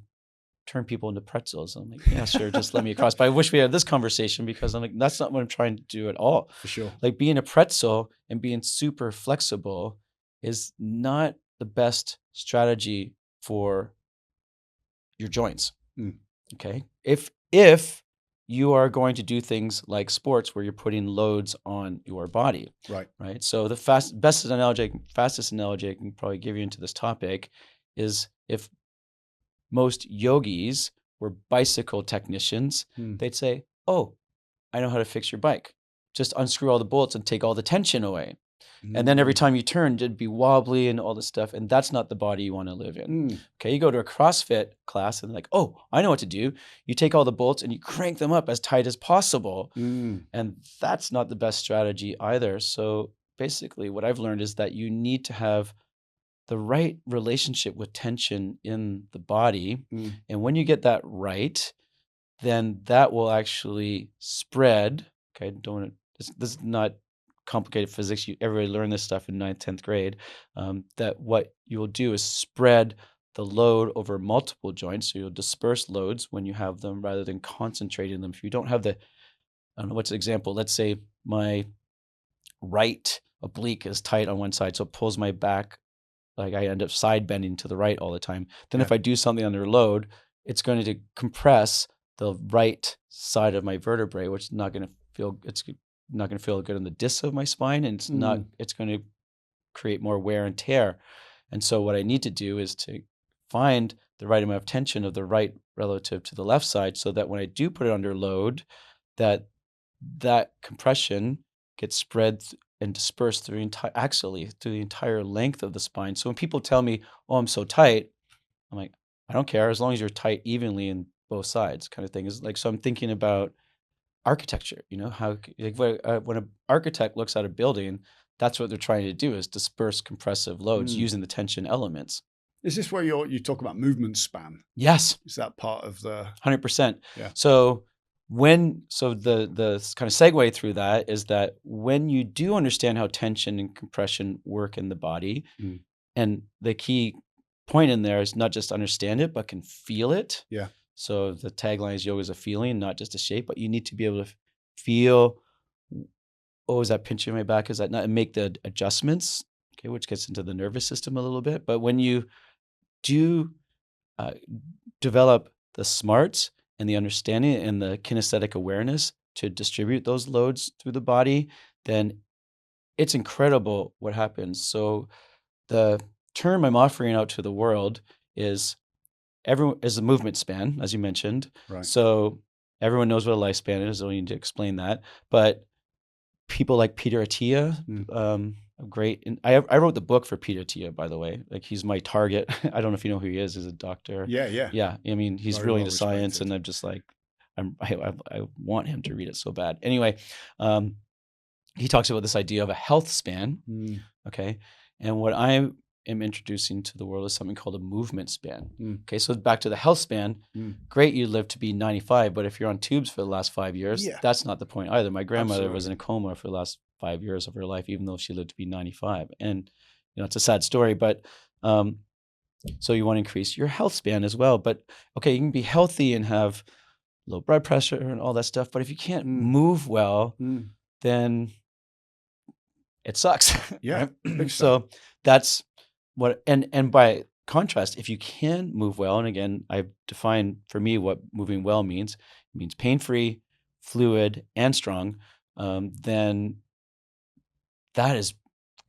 turn people into pretzels. I'm like, yeah, sure. Just let me across. But I wish we had this conversation, because I'm like, that's not what I'm trying to do at all. For sure. Like being a pretzel and being super flexible is not the best strategy for your joints. Okay. If you are going to do things like sports where you're putting loads on your body. Right. So the fastest analogy I can probably give you into this topic is if most yogis were bicycle technicians, they'd say, "Oh, I know how to fix your bike. Just unscrew all the bolts and take all the tension away." And then every time you turned, it'd be wobbly and all this stuff. And that's not the body you want to live in. Okay, you go to a CrossFit class and like, "Oh, I know what to do." You take all the bolts and you crank them up as tight as possible. And that's not the best strategy either. So basically what I've learned is that you need to have the right relationship with tension in the body. And when you get that right, then that will actually spread. Okay, this is not complicated physics. Everybody learned this stuff in 9th, 10th grade. That what you'll do is spread the load over multiple joints. So you'll disperse loads when you have them rather than concentrating them. If you don't have I don't know, what's the example? Let's say my right oblique is tight on one side, so it pulls my back. Like I end up side bending to the right all the time. Then if I do something under load, it's going to compress the right side of my vertebrae, which is not going to feel good in the discs of my spine, and it's going to create more wear and tear. And so what I need to do is to find the right amount of tension of the right relative to the left side, so that when I do put it under load, that compression gets spread and dispersed through the entire length of the spine. So when people tell me, "Oh, I'm so tight," I'm like, I don't care, as long as you're tight evenly in both sides, kind of thing. Is like, so I'm thinking about architecture. How when an architect looks at a building, that's what they're trying to do, is disperse compressive loads using the tension elements. Is this where you talk about movement span? Yes. Is that part of the 100%? Yeah. So the kind of segue through that is that when you do understand how tension and compression work in the body, and the key point in there is not just understand it, but can feel it. Yeah. So the tagline is yoga is a feeling, not just a shape, but you need to be able to feel, oh, is that pinching my back? Is that not? And make the adjustments, okay, which gets into the nervous system a little bit. But when you do develop the smarts and the understanding and the kinesthetic awareness to distribute those loads through the body, then it's incredible what happens. So the term I'm offering out to the world is a movement span, as you mentioned. Right. So everyone knows what a lifespan is. I don't need to explain that. But people like Peter Attia, great. And I wrote the book for Peter Attia, by the way. Like, he's my target. I don't know if you know who he is. He's a doctor. Yeah. I mean, he's really into science, and I'm just like, I want him to read it so bad. Anyway, he talks about this idea of a health span. Okay, and what I am introducing to the world is something called a movement span. Okay, so back to the health span. Great, you live to be 95, but if you're on tubes for the last 5 years, that's not the point either. My grandmother was in a coma for the last 5 years of her life, even though she lived to be 95. And it's a sad story, but so you want to increase your health span as well. But okay, you can be healthy and have low blood pressure and all that stuff, but if you can't move well, then it sucks. Yeah. Right? So that's what, and by contrast, if you can move well, and again, I've defined for me what moving well means. It means pain-free, fluid, and strong. Then that is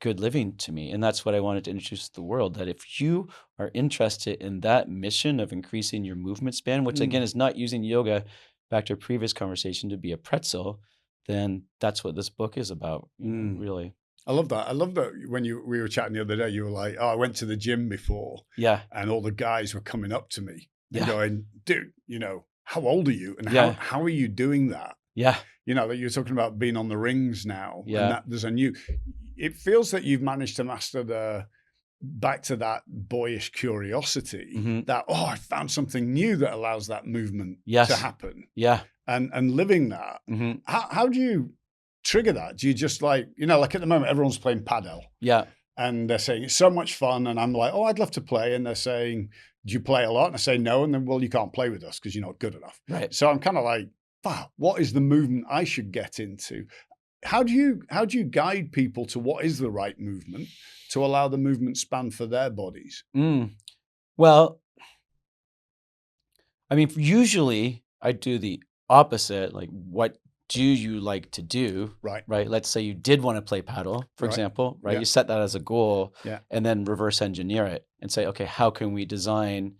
good living to me. And that's what I wanted to introduce to the world, that if you are interested in that mission of increasing your movement span, which again is not using yoga, back to a previous conversation, to be a pretzel, then that's what this book is about, really. I love that. I love that when we were chatting the other day, you were like, "Oh, I went to the gym before." Yeah. And all the guys were coming up to me and going, "Dude, how old are you? And how are you doing that?" Yeah. That you're talking about being on the rings now. Yeah. And that there's it feels that you've managed to master back to that boyish curiosity that, I found something new that allows that movement to happen. Yeah. And living that. How do you trigger that? Do you just like at the moment, everyone's playing padel. Yeah. And they're saying it's so much fun. And I'm like, I'd love to play. And they're saying, do you play a lot? And I say no. And then, well, you can't play with us because you're not good enough. Right. So I'm kind of like, wow, what is the movement I should get into? How do you guide people to what is the right movement to allow the movement span for their bodies? Well, I mean, usually I do the opposite, like what do you like to do? Right. Let's say you did want to play paddle, for example, right? Yeah. You set that as a goal Yeah. and then reverse engineer it and say, okay, how can we design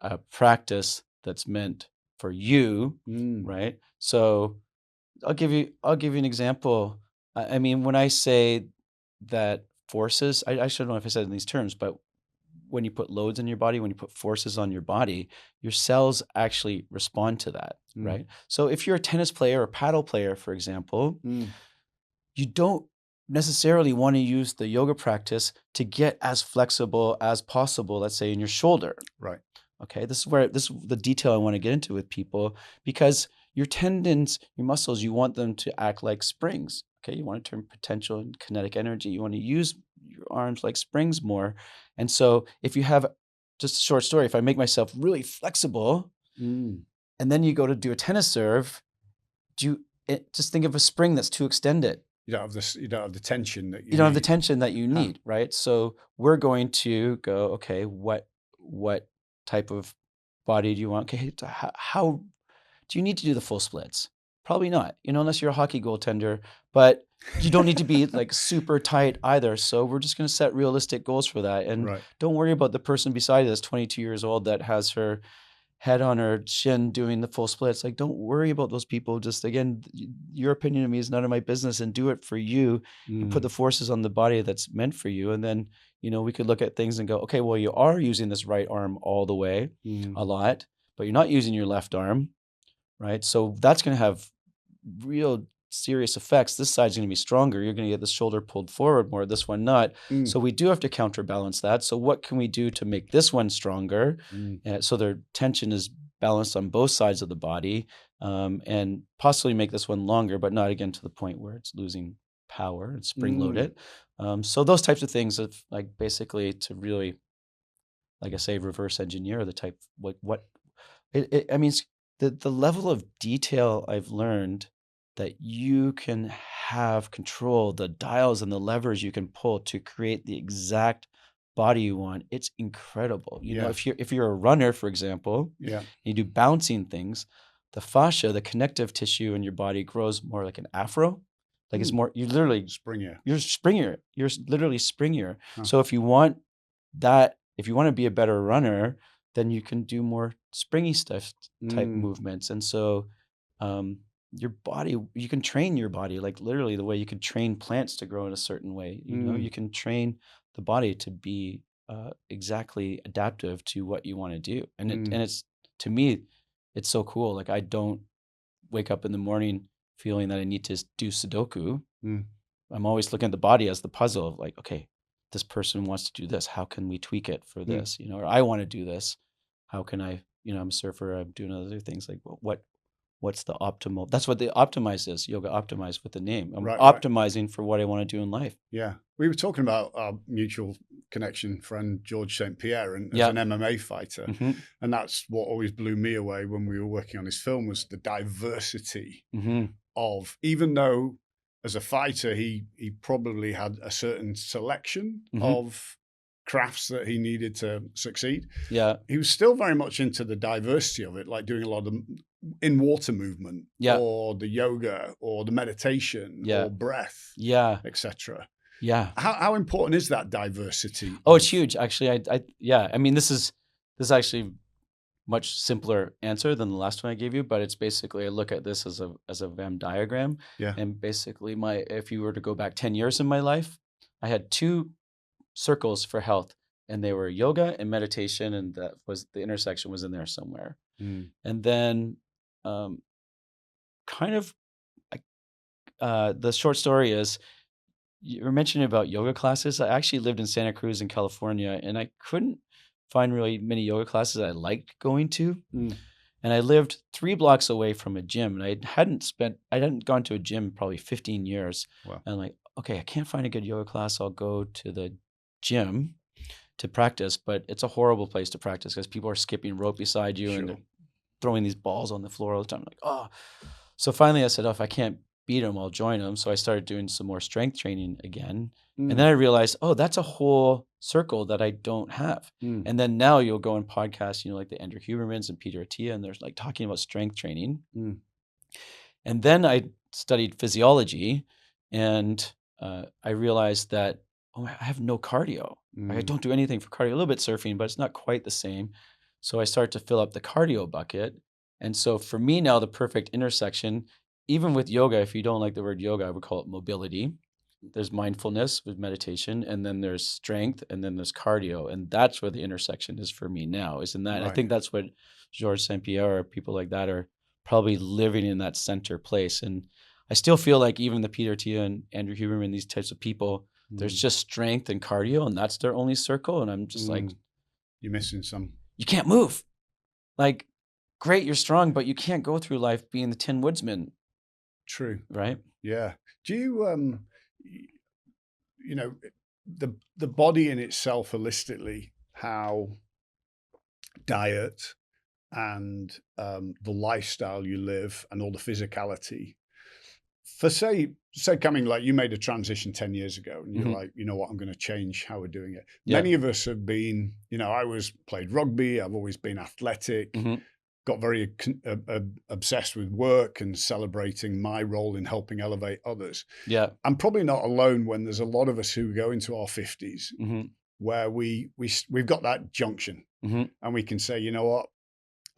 a practice that's meant for you, right? So I'll give you an example. I mean, when I say that forces, I should don't know if I said it in these terms, but when you put loads in your body, when you put forces on your body, your cells actually respond to that, right? So if you're a tennis player or paddle player, for example, you don't necessarily want to use the yoga practice to get as flexible as possible, let's say in your shoulder. Right. Okay, this is the detail I want to get into with people, because your tendons, your muscles, you want them to act like springs. Okay, you want to turn potential and kinetic energy. You want to use your arms like springs more. And so if you have, just a short story, if I make myself really flexible and then you go to do a tennis serve, just think of a spring that's too extended. You don't have this. You don't have the tension that you don't have the tension that you need, right? So we're going to go, okay, what type of body do you want? Okay, how do you need to do the full splits? Probably not, unless you're a hockey goaltender, but you don't need to be like super tight either. So we're just going to set realistic goals for that. And don't worry about the person beside you that's 22 years old that has her head on her shin doing the full splits. Like, don't worry about those people. Just, again, your opinion of me is none of my business, and do it for you and put the forces on the body that's meant for you. And then, we could look at things and go, okay, well, you are using this right arm all the way a lot, but you're not using your left arm, right? So that's going to have real serious effects. This side's going to be stronger. You're going to get the shoulder pulled forward more, this one not. So we do have to counterbalance that. So what can we do to make this one stronger? So their tension is balanced on both sides of the body, and possibly make this one longer, but not again to the point where it's losing power and spring load it. So those types of things of like basically to really, like I say, reverse engineer the type, I mean, the level of detail I've learned that you can have control, the dials and the levers you can pull to create the exact body you want. It's incredible. If you're a runner, for example, you do bouncing things, the fascia, the connective tissue in your body grows more like an afro. Like it's more, you're literally springier. You're literally springier. So if you want to be a better runner, then you can do more springy stuff type movements. And so your body, you can train your body like literally the way you could train plants to grow in a certain way. You can train the body to be exactly adaptive to what you want to do. And it's, to me, it's so cool. Like, I don't wake up in the morning feeling that I need to do Sudoku. I'm always looking at the body as the puzzle of like, okay, this person wants to do this. How can we tweak it for this? Or I want to do this. How can I, I'm a surfer, I'm doing other things. Like, what's the optimal? That's what the optimize is. Yoga optimize with the name. I'm optimizing for what I want to do in life. Yeah. We were talking about our mutual connection friend, George St. Pierre, and as an MMA fighter. And that's what always blew me away when we were working on his film, was the diversity of, even though as a fighter, he probably had a certain selection of crafts that he needed to succeed. Yeah. He was still very much into the diversity of it, like doing a lot of the in water movement or the yoga or the meditation or breath, etc. Yeah. How important is that diversity? Oh, it's huge. Actually, I mean, this is actually much simpler answer than the last one I gave you, but it's basically, I look at this as a Venn diagram. Yeah. And basically if you were to go back 10 years in my life, I had two circles for health, and they were yoga and meditation, and that was the intersection was in there somewhere. And then the short story is, you were mentioning about yoga classes. I actually lived in Santa Cruz in California, and I couldn't find really many yoga classes I liked going to. And I lived 3 blocks away from a gym, and I hadn't gone to a gym probably 15 years. Wow. And I'm like, okay, I can't find a good yoga class. I'll go to the gym to practice, but it's a horrible place to practice because people are skipping rope beside you and they're throwing these balls on the floor all the time. I'm like, oh. So finally I said, if I can't beat them, I'll join them. So I started doing some more strength training again. And then I realized, that's a whole circle that I don't have. And then now you'll go on podcasts, like the Andrew Hubermans and Peter Attia, and they're like talking about strength training. And then I studied physiology, and I realized that, oh, I have no cardio. Like, I don't do anything for cardio. A little bit surfing, but it's not quite the same. So I started to fill up the cardio bucket. And so for me now, the perfect intersection, even with yoga, if you don't like the word yoga, I would call it mobility. There's mindfulness with meditation, and then there's strength, and then there's cardio. And that's where the intersection is for me now, isn't that? Right. I think that's what Georges St-Pierre or people like that are probably living in that center place. And I still feel like even the Peter Thiel and Andrew Huberman, these types of people, there's just strength and cardio, and that's their only circle. And I'm just like, you're missing some. You can't move. Like, great, you're strong, but you can't go through life being the Tin Woodsman. True. Right? Yeah. Do you, you know, the body in itself holistically, how diet and the lifestyle you live and all the physicality, for say coming, like you made a transition 10 years ago and you're like, you know what, I'm going to change how we're doing it. Yeah. Many of us have been, you know, played rugby. I've always been athletic, got very obsessed with work and celebrating my role in helping elevate others. Yeah. I'm probably not alone when there's a lot of us who go into our 50s where we've got that junction and we can say, you know what,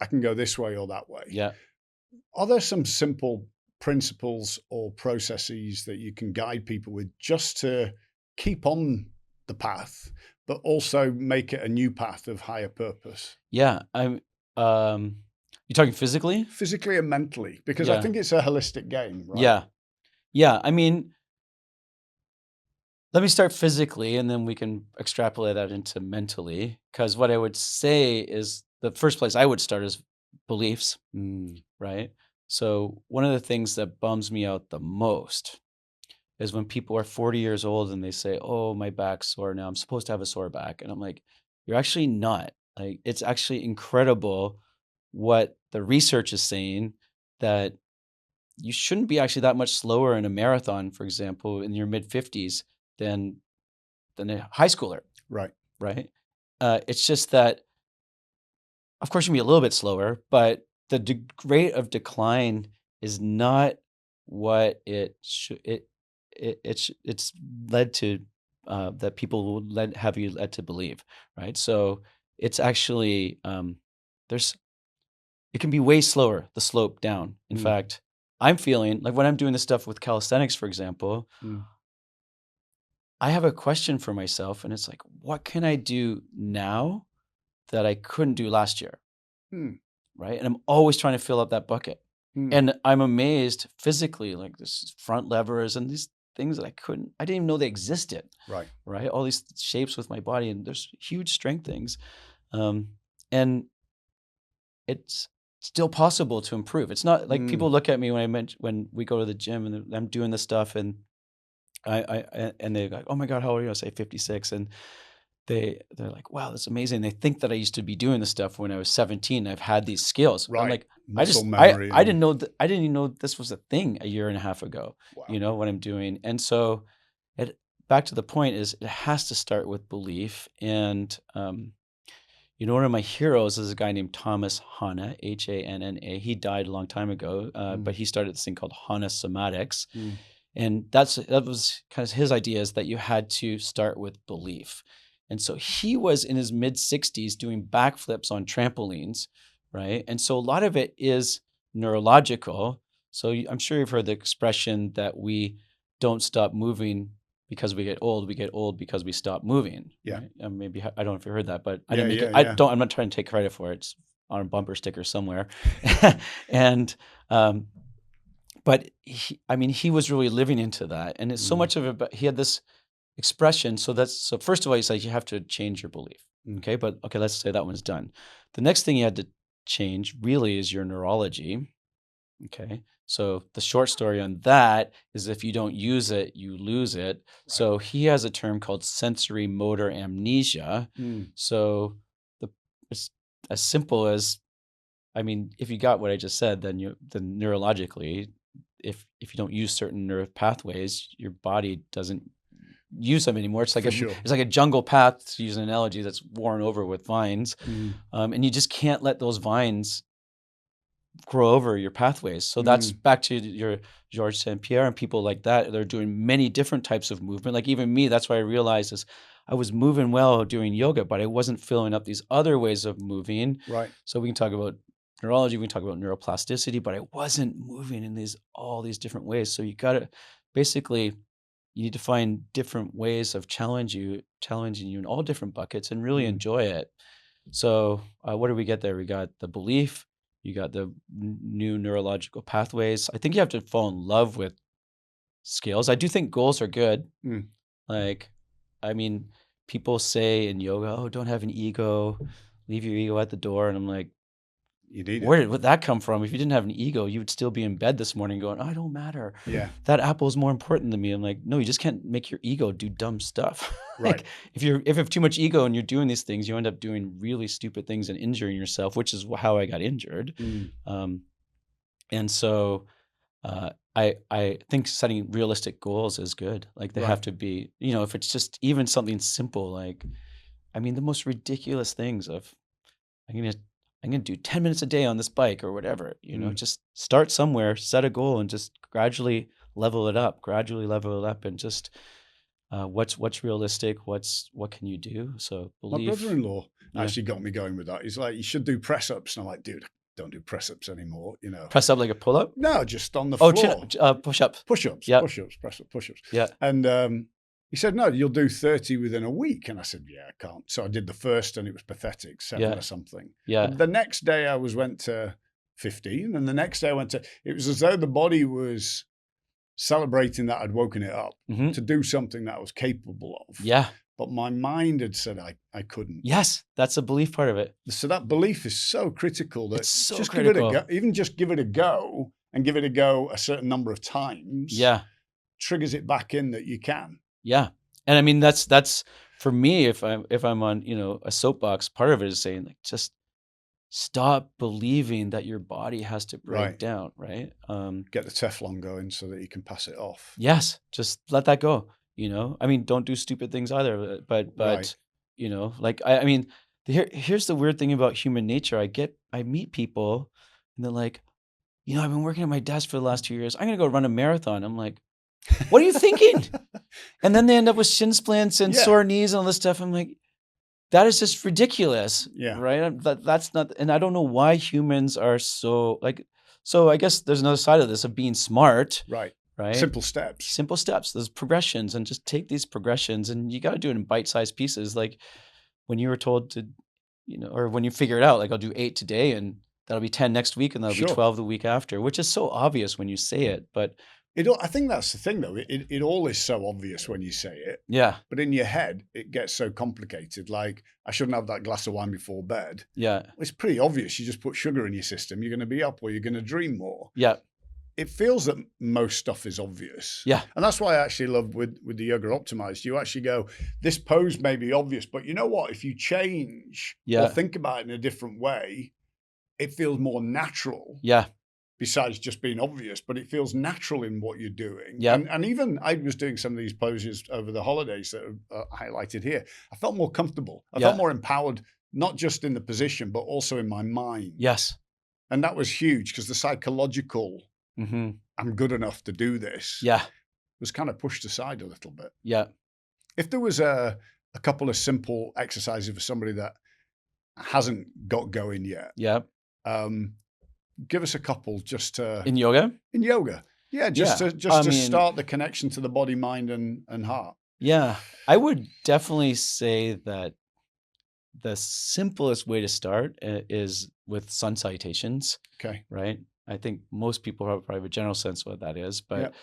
I can go this way or that way. Yeah. Are there some simple principles or processes that you can guide people with just to keep on the path, but also make it a new path of higher purpose? Yeah. You're talking physically? Physically and mentally, because I think it's a holistic game, right? Yeah. Yeah. I mean, let me start physically and then we can extrapolate that into mentally. Because what I would say is the first place I would start is beliefs, right? So one of the things that bums me out the most is when people are 40 years old and they say, oh, my back's sore now. I'm supposed to have a sore back. And I'm like, you're actually not. Like, it's actually incredible what the research is saying, that you shouldn't be actually that much slower in a marathon, for example, in your mid 50s than a high schooler. Right. Right. It's just that, of course, you can be a little bit slower, but the rate of decline is not what it should. It's led to that people will have you led to believe, right? So it's actually it can be way slower, the slope down. In fact, I'm feeling like when I'm doing this stuff with calisthenics, for example, I have a question for myself, and it's like, what can I do now that I couldn't do last year? Right? And I'm always trying to fill up that bucket. And I'm amazed physically, like this front levers and these things that I didn't even know they existed. Right. Right. All these shapes with my body, and there's huge strength things. And it's still possible to improve. It's not like people look at me when we go to the gym and I'm doing this stuff, and and they're like, oh my God, how old are you? I say 56. And they're like, wow, that's amazing. They think that I used to be doing this stuff when I was 17. I've had these skills. Right. I'm like, Muscle memory. I didn't know I didn't even know this was a thing a year and a half ago. Wow. You know what I'm doing. And so back to the point is, it has to start with belief. And you know, one of my heroes is a guy named Thomas Hanna, Hanna. He died a long time ago, but he started this thing called Hanna Somatics. And that was kind of his idea, is that you had to start with belief. And so he was in his mid 60s doing backflips on trampolines, right? And so a lot of it is neurological. So I'm sure you've heard the expression that we don't stop moving because we get old because we stop moving. Yeah. Right? Maybe, I don't know if you heard that, but I Yeah, didn't make yeah, it. yeah. I'm not trying to take credit for it. It's on a bumper sticker somewhere. And, but he was really living into that. And it's so much of it, but he had this expression. So first of all, he said, you have to change your belief. Okay. But okay, let's say that one's done. The next thing you had to change really is your neurology. Okay. So the short story on that is, if you don't use it, you lose it. Right. So he has a term called sensory motor amnesia. So it's as simple as, if you got what I just said, then neurologically, if you don't use certain nerve pathways, your body doesn't use them anymore. It's like it's like a jungle path, to use an analogy, that's worn over with vines. And you just can't let those vines grow over your pathways. So that's back to your Georges St-Pierre and people like that. They're doing many different types of movement. Like even me, that's why I realized is I was moving well doing yoga, but I wasn't filling up these other ways of moving. Right. So we can talk about neurology, we can talk about neuroplasticity, but I wasn't moving in all these different ways. So you got to basically, you need to find different ways of challenging you in all different buckets and really enjoy it. So what do we get there? We got the belief, you got the new neurological pathways. I think you have to fall in love with skills. I do think goals are good. Like, I mean, people say in yoga, oh, don't have an ego, leave your ego at the door. And I'm like, you need where did that come from? If you didn't have an ego, you would still be in bed this morning going, I don't matter. Yeah. That apple is more important than me. I'm like, no, you just can't make your ego do dumb stuff. Right. Like, if you have too much ego and you're doing these things, you end up doing really stupid things and injuring yourself, which is how I got injured. And so I think setting realistic goals is good. Like they have to be, if it's just even something simple, like, I mean, the most ridiculous things of, I'm gonna do 10 minutes a day on this bike or whatever, just start somewhere, set a goal and just gradually level it up and just what's realistic, what can you do? So belief. My brother-in-law actually got me going with that. He's like, you should do press-ups. And I'm like, dude, don't do press-ups anymore, Press up like a pull-up? No, just on the floor. Push-up. Push-ups, Yeah. push-ups, press-up, push-ups. Yeah. And he said, no, you'll do 30 within a week. And I said, yeah, I can't. So I did the first and it was pathetic, 7 or something. Yeah. But the next day I went to 15 and the next day I went to, it was as though the body was celebrating that I'd woken it up to do something that I was capable of. Yeah. But my mind had said I couldn't. Yes, that's the belief part of it. So that belief is so critical that it's so just critical. give it a go, even just give it a go and give it a go a certain number of times. Yeah. Triggers it back in that you can. Yeah. And I mean, that's for me, if I'm on, a soapbox, part of it is saying like, just stop believing that your body has to break down. Right. Get the Teflon going so that you can pass it off. Yes. Just let that go. I mean, don't do stupid things either, but like, I mean, here's the weird thing about human nature. I meet people and they're like, I've been working at my desk for the last 2 years. I'm going to go run a marathon. I'm like, what are you thinking? And then they end up with shin splints and sore knees and all this stuff. I'm like, that is just ridiculous. Yeah. Right. That's not, and I don't know why humans are so like, so I guess there's another side of this of being smart. Right. Right. Simple steps. There's progressions and just take these progressions and you got to do it in bite-sized pieces. Like when you were told to, or when you figure it out, like I'll do 8 today and that'll be 10 next week and that'll be 12 the week after, which is so obvious when you say it, but I think that's the thing though. It all is so obvious when you say it. Yeah. But in your head, it gets so complicated. Like I shouldn't have that glass of wine before bed. Yeah. It's pretty obvious. You just put sugar in your system. You're going to be up or you're going to dream more. Yeah. It feels that most stuff is obvious. Yeah. And that's why I actually love with the Yoga Optimized, you actually go, this pose may be obvious, but you know what? If you change or think about it in a different way, it feels more natural. Yeah. Besides just being obvious, but it feels natural in what you're doing. Yeah. And even I was doing some of these poses over the holidays that are highlighted here. I felt more comfortable. I felt more empowered, not just in the position, but also in my mind. Yes. And that was huge because the psychological, I'm good enough to do this, was kind of pushed aside a little bit. Yeah. If there was a couple of simple exercises for somebody that hasn't got going yet, give us a couple just to in yoga. Yeah, just to start the connection to the body, mind, and heart. Yeah, I would definitely say that the simplest way to start is with sun salutations. Okay. Right. I think most people probably have a general sense of what that is, but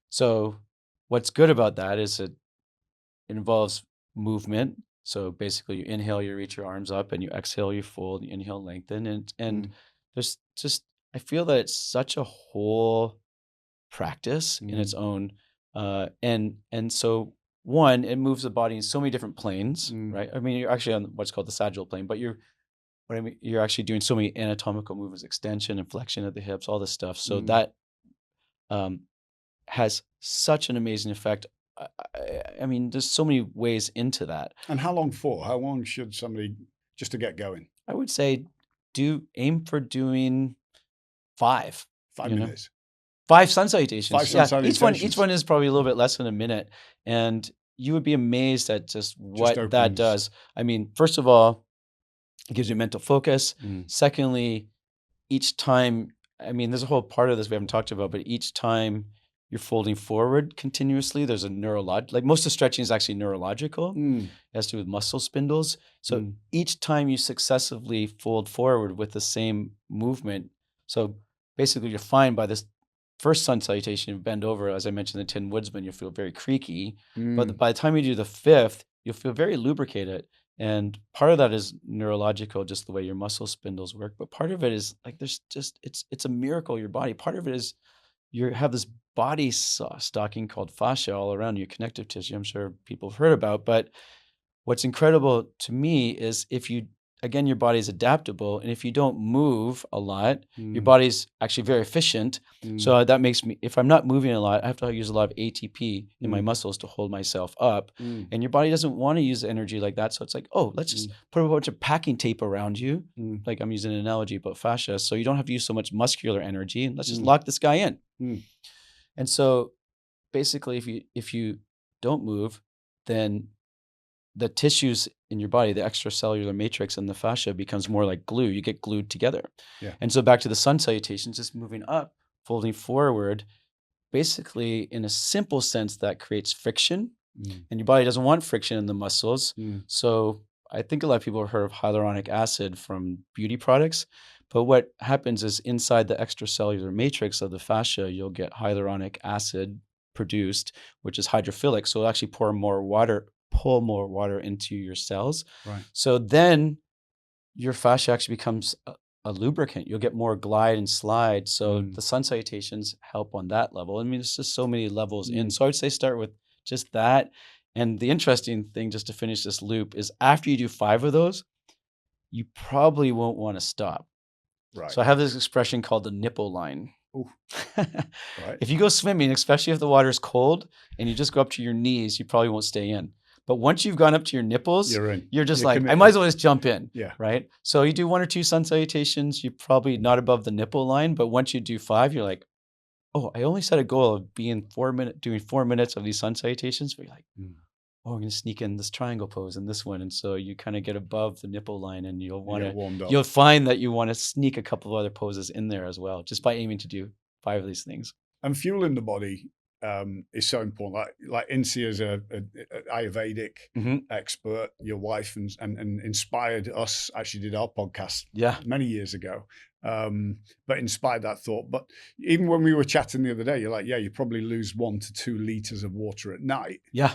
so what's good about that is it involves movement. So basically, you inhale, you reach your arms up, and you exhale, you fold. You inhale, lengthen, and there's just I feel that it's such a whole practice in its own, and so one, it moves the body in so many different planes, right? I mean, you're actually on what's called the sagittal plane, but you're actually doing so many anatomical movements, extension and flexion of the hips, all this stuff. So that has such an amazing effect. I mean, there's so many ways into that. And how long for? How long should somebody just to get going? I would say aim for doing 5. 5 minutes. 5 sun salutations. 5 sun salutations. Each one is probably a little bit less than a minute, and you would be amazed at just what that does. I mean, first of all, it gives you mental focus. Secondly, each time, I mean, there's a whole part of this we haven't talked about, but each time you're folding forward continuously, there's a like most of stretching is actually neurological. It has to do with muscle spindles. So each time you successively fold forward with the same movement, so basically you're fine by this first sun salutation, you bend over, as I mentioned, the Tin Woodsman, you'll feel very creaky. But by the time you do the 5th, you'll feel very lubricated. And part of that is neurological, just the way your muscle spindles work. But part of it is like there's just it's a miracle, your body. Part of it is you have this body stocking called fascia all around your connective tissue. I'm sure people have heard about. But what's incredible to me is your body's adaptable, and if you don't move a lot, your body's actually very efficient. So that makes me, if I'm not moving a lot, I have to use a lot of ATP in my muscles to hold myself up. And your body doesn't want to use energy like that. So it's like, oh, let's just put a bunch of packing tape around you. Like I'm using an analogy about fascia. So you don't have to use so much muscular energy, and let's just lock this guy in. And so basically if you don't move, then the tissues in your body, the extracellular matrix and the fascia becomes more like glue. You get glued together. Yeah. And so back to the sun salutations, just moving up, folding forward, basically in a simple sense that creates friction. And your body doesn't want friction in the muscles. So I think a lot of people have heard of hyaluronic acid from beauty products. But what happens is inside the extracellular matrix of the fascia, you'll get hyaluronic acid produced, which is hydrophilic. So it'll actually pull more water into your cells. Right. So then your fascia actually becomes a lubricant. You'll get more glide and slide. So the sun salutations help on that level. I mean, it's just so many levels in. So I would say start with just that. And the interesting thing, just to finish this loop, is after you do 5 of those, you probably won't want to stop. Right. So I have this expression called the nipple line. Right. If you go swimming, especially if the water is cold and you just go up to your knees, you probably won't stay in. But once you've gone up to your nipples, you're just like, committed. I might as well just jump in. Yeah. Right. So you do 1 or 2 sun salutations, you're probably not above the nipple line. But once you do 5, you're like, oh, I only set a goal of doing 4 minutes of these sun salutations. But you're like, oh, I'm going to sneak in this triangle pose and this one. And so you kind of get above the nipple line, and you'll find that you want to sneak a couple of other poses in there as well, just by aiming to do 5 of these things. And fueling the body is so important. Like Insi is a Ayurvedic expert, your wife, and inspired us. Actually, did our podcast many years ago, but inspired that thought. But even when we were chatting the other day, you're like, yeah, you probably lose 1 to 2 liters of water at night. Yeah.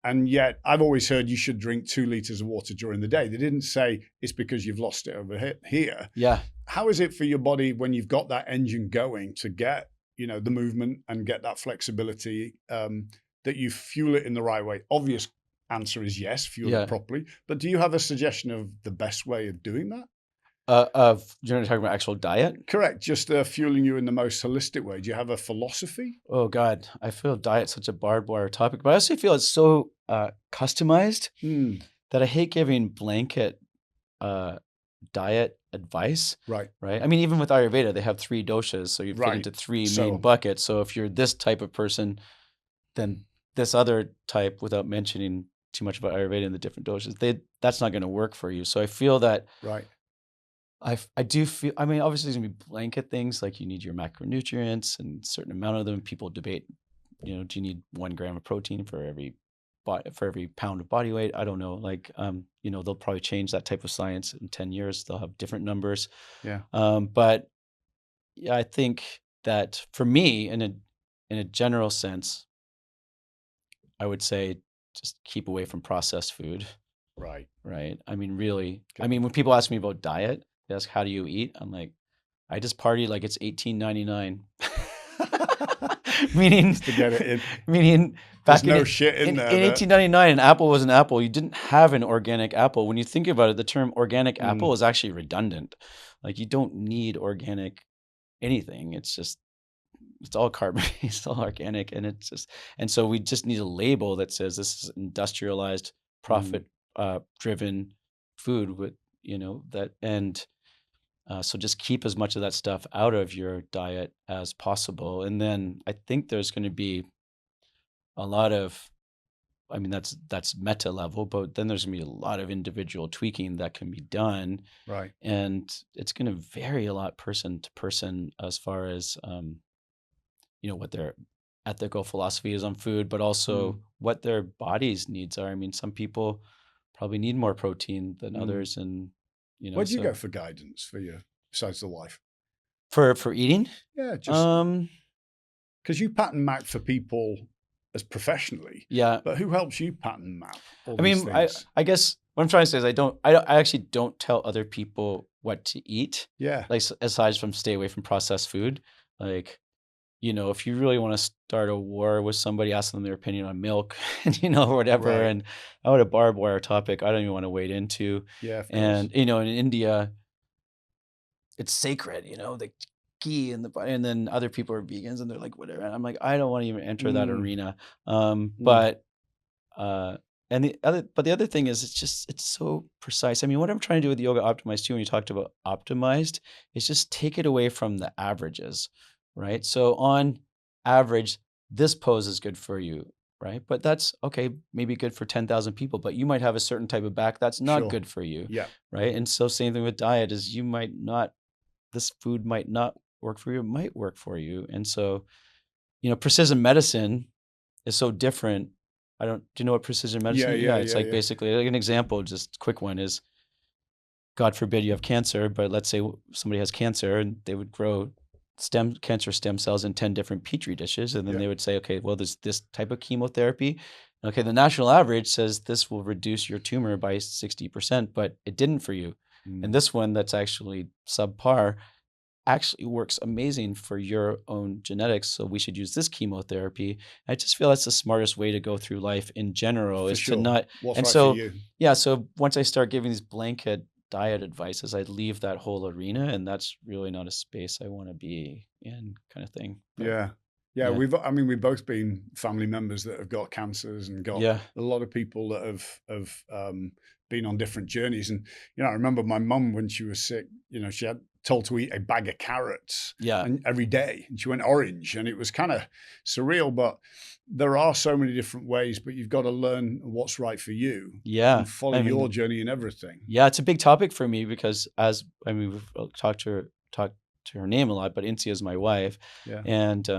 And yet I've always heard you should drink 2 liters of water during the day. They didn't say it's because you've lost it over here. Yeah. How is it for your body when you've got that engine going to get, the movement and get that flexibility, that you fuel it in the right way? Obvious answer is yes, fuel it properly. But do you have a suggestion of the best way of doing that? You're talking about actual diet? Correct. Just fueling you in the most holistic way. Do you have a philosophy? Oh God, I feel diet's such a barbed wire topic, but I also feel it's so customized that I hate giving blanket diet advice. Right. I mean, even with Ayurveda, they have 3 doshas, so you fit into 3 main buckets. So if you're this type of person, then this other type, without mentioning too much about Ayurveda and the different doshas, that's not going to work for you. So I feel that. Right. I do feel, I mean, obviously there's going to be blanket things like you need your macronutrients and a certain amount of them. People debate, do you need 1 gram of protein for every pound of body weight? I don't know. Like, they'll probably change that type of science in 10 years. They'll have different numbers. Yeah. But yeah, I think that for me, in a general sense, I would say just keep away from processed food. Right. I mean, really, when people ask me about diet, they ask, how do you eat? I'm like, I just party like it's $18.99. Meaning, to get it in. Meaning, back in 1899, an apple was an apple. You didn't have an organic apple. When you think about it, the term organic apple is actually redundant. Like, you don't need organic anything. It's all carbon-based, it's all organic, and so we just need a label that says this is industrialized, profit driven food with that. And So just keep as much of that stuff out of your diet as possible. And then I think there's going to be a lot of, I mean, that's meta level, but then there's going to be a lot of individual tweaking that can be done. Right. And it's going to vary a lot person to person as far as, what their ethical philosophy is on food, but also what their body's needs are. I mean, some people probably need more protein than others, and where do you go for guidance for you besides the wife? For eating? Yeah, just because you pattern map for people as professionally. Yeah, but who helps you pattern map all I these mean, things? I guess what I'm trying to say is I actually don't tell other people what to eat. Yeah, like aside from stay away from processed food. Like, if you really want to start a war with somebody, ask them their opinion on milk and, whatever. Right. And I would a barbed wire topic I don't even want to wade into. Yeah, of course. And, in India, it's sacred, the ghee and then other people are vegans and they're like, whatever. And I'm like, I don't want to even enter that arena. But the other thing is it's so precise. I mean, what I'm trying to do with Yoga Optimized too, when you talked about optimized, is just take it away from the averages, right? So on average, this pose is good for you, right? But that's okay, maybe good for 10,000 people, but you might have a certain type of back that's not good for you, right? And so same thing with diet is this food might not work for you, it might work for you. And so, precision medicine is so different. Do you know what precision medicine is? Yeah, it's basically like an example, just a quick one is, God forbid you have cancer, but let's say somebody has cancer and they would grow cancer stem cells in 10 different petri dishes. And then they would say, okay, well, there's this type of chemotherapy. Okay, the national average says this will reduce your tumor by 60%, but it didn't for you. And this one that's actually subpar actually works amazing for your own genetics. So we should use this chemotherapy. I just feel that's the smartest way to go through life in general, is to not. What's and right so, for you? yeah. So once I start giving these blanket diet advices, I leave that whole arena, and that's really not a space I want to be in, kind of thing. But, yeah. We've both been family members that have got cancers and got a lot of people that have been on different journeys. And, I remember my mum when she was sick, she had told to eat a bag of carrots every day, and she went orange, and it was kind of surreal, but there are so many different ways, but you've got to learn what's right for you and follow your journey and everything. Yeah, it's a big topic for me because we've talked to her name a lot, but Insia is my wife, and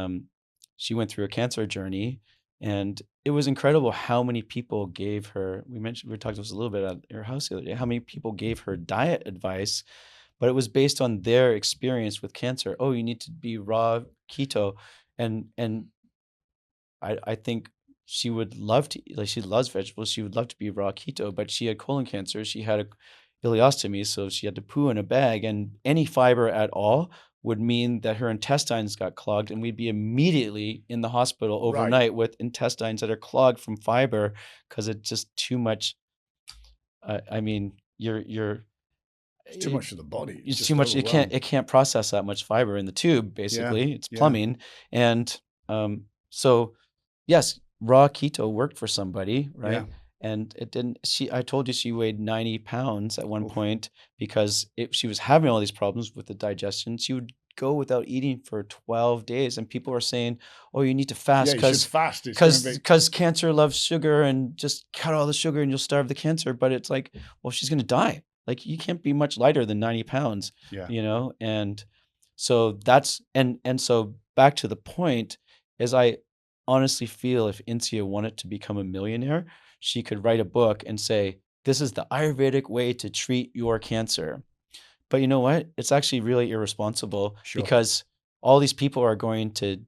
she went through a cancer journey, and it was incredible how many people gave her, we talked to this a little bit at her house the other day, how many people gave her diet advice, but it was based on their experience with cancer. Oh, you need to be raw keto. And I think she would love to, like, she loves vegetables. She would love to be raw keto, but she had colon cancer. She had a ileostomy, so she had to poo in a bag, and any fiber at all would mean that her intestines got clogged, and we'd be immediately in the hospital overnight with intestines that are clogged from fiber because it's just too much. I mean, it's too much for the body. It's too much. It can't process that much fiber in the tube. Basically, it's plumbing. And so, yes, raw keto worked for somebody, right? Yeah. And it didn't. I told you she weighed 90 pounds at one point because she was having all these problems with the digestion. She would go without eating for 12 days, and people are saying, "Oh, you need to fast because cancer loves sugar, and just cut all the sugar and you'll starve the cancer." But it's like, well, she's going to die. Like, you can't be much lighter than 90 pounds, And so that's, and so back to the point is, I honestly feel if Insia wanted to become a millionaire, she could write a book and say, this is the Ayurvedic way to treat your cancer. But you know what? It's actually really irresponsible because all these people are going to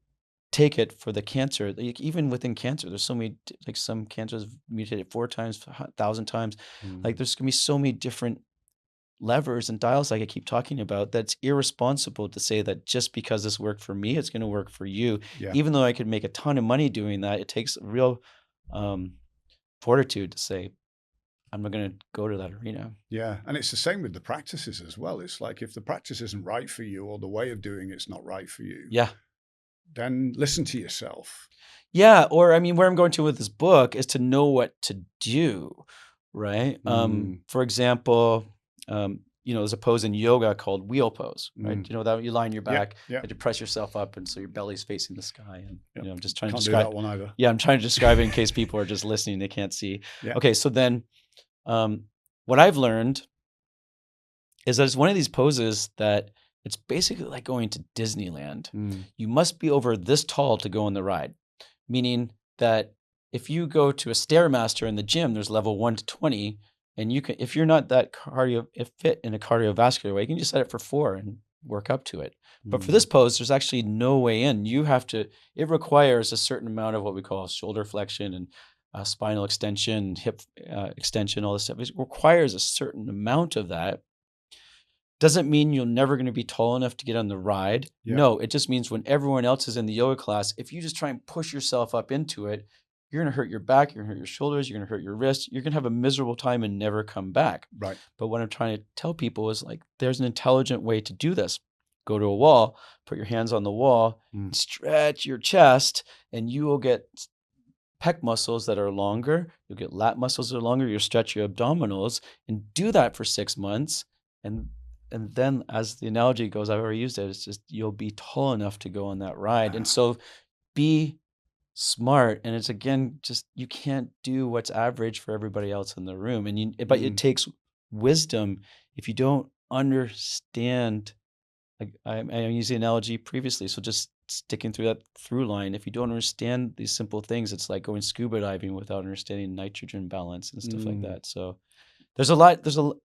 take it for the cancer. Like, even within cancer, there's so many, like, some cancers mutated 4 times, 1,000 times. Like, there's gonna be so many different levers and dials, like I keep talking about, that's irresponsible to say that just because this worked for me, it's going to work for you. Even though I could make a ton of money doing that, it takes real fortitude to say, I'm not going to go to that arena. Yeah. And it's the same with the practices as well. It's like, if the practice isn't right for you, or the way of doing it's not right for you, then listen to yourself. Yeah. Or, I mean, where I'm going to with this book is to know what to do, right? For example, there's a pose in yoga called wheel pose, right? You know that you lie on your back and you press yourself up, and so your belly's facing the sky. And I'm just trying Can't to describe do that one either. Yeah, I'm trying to describe it in case people are just listening; they can't see. Yeah. Okay, so then, what I've learned is that it's one of these poses that it's basically like going to Disneyland. You must be over this tall to go on the ride, meaning that if you go to a Stairmaster in the gym, there's level 1 to 20. And you can, if you're not that fit in a cardiovascular way, you can just set it for 4 and work up to it. But for this pose, there's actually no way in. It requires a certain amount of what we call shoulder flexion and spinal extension, hip extension, all this stuff. It requires a certain amount of that. Doesn't mean you're never going to be tall enough to get on the ride. Yeah. No, it just means when everyone else is in the yoga class, if you just try and push yourself up into it, you're going to hurt your back, you're going to hurt your shoulders, you're going to hurt your wrists, you're going to have a miserable time and never come back. Right. But what I'm trying to tell people is like, there's an intelligent way to do this. Go to a wall, put your hands on the wall, stretch your chest, and you will get pec muscles that are longer. You'll get lat muscles that are longer. You'll stretch your abdominals, and do that for 6 months. And then, as the analogy goes, I've already used it, it's just you'll be tall enough to go on that ride. And so be smart. And it's, again, just you can't do what's average for everybody else in the room. But it takes wisdom. If you don't understand, like I used the analogy previously, so just sticking through that through line, if you don't understand these simple things, it's like going scuba diving without understanding nitrogen balance and stuff like that. So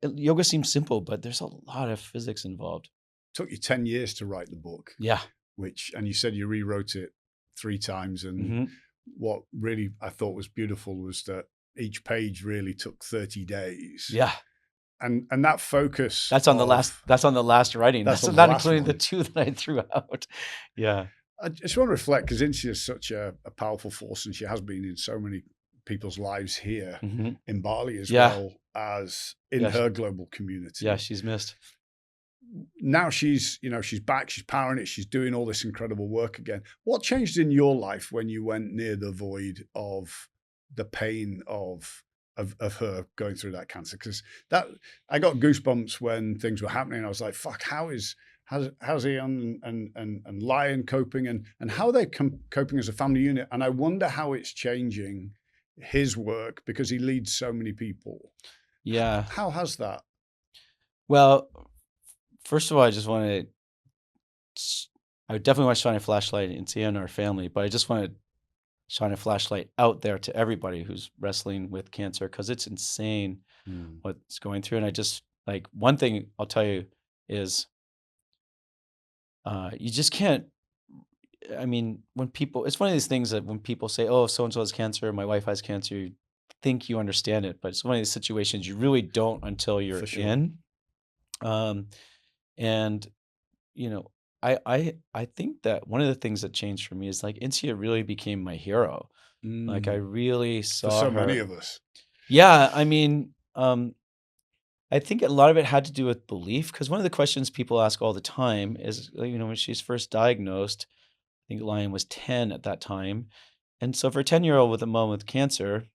yoga seems simple, but there's a lot of physics involved. It took you 10 years to write the book. Yeah. And you said you rewrote it 3 times. And what really I thought was beautiful was that each page really took 30 days. Yeah. And that focus. That's on the last writing. That's not including the 2 that I threw out. Yeah. I just want to reflect, because Insia is such a powerful force, and she has been in so many people's lives here in Bali as well as in her global community. Yeah, she's missed. Now she's back, she's powering it, she's doing all this incredible work again. What changed in your life when you went near the void of the pain of her going through that cancer? Because I got goosebumps when things were happening. I was like, fuck, how's Eoin and Lion coping, and how they're coping as a family unit? And I wonder how it's changing his work, because he leads so many people. Yeah. How has that? Well, first of all, I definitely want to shine a flashlight into our family, but I just want to shine a flashlight out there to everybody who's wrestling with cancer, because it's insane what's going through. And I just, like, one thing I'll tell you is you just can't, I mean, it's one of these things that when people say, oh, so-and-so has cancer, my wife has cancer, you think you understand it, but it's one of these situations you really don't until you're in. And, I think that one of the things that changed for me is, like, Insia really became my hero. Like, I really saw for so her. many of us. Yeah. I mean, I think a lot of it had to do with belief, because one of the questions people ask all the time is, when she's first diagnosed, I think Lion was 10 at that time. And so for a 10-year-old with a mom with cancer,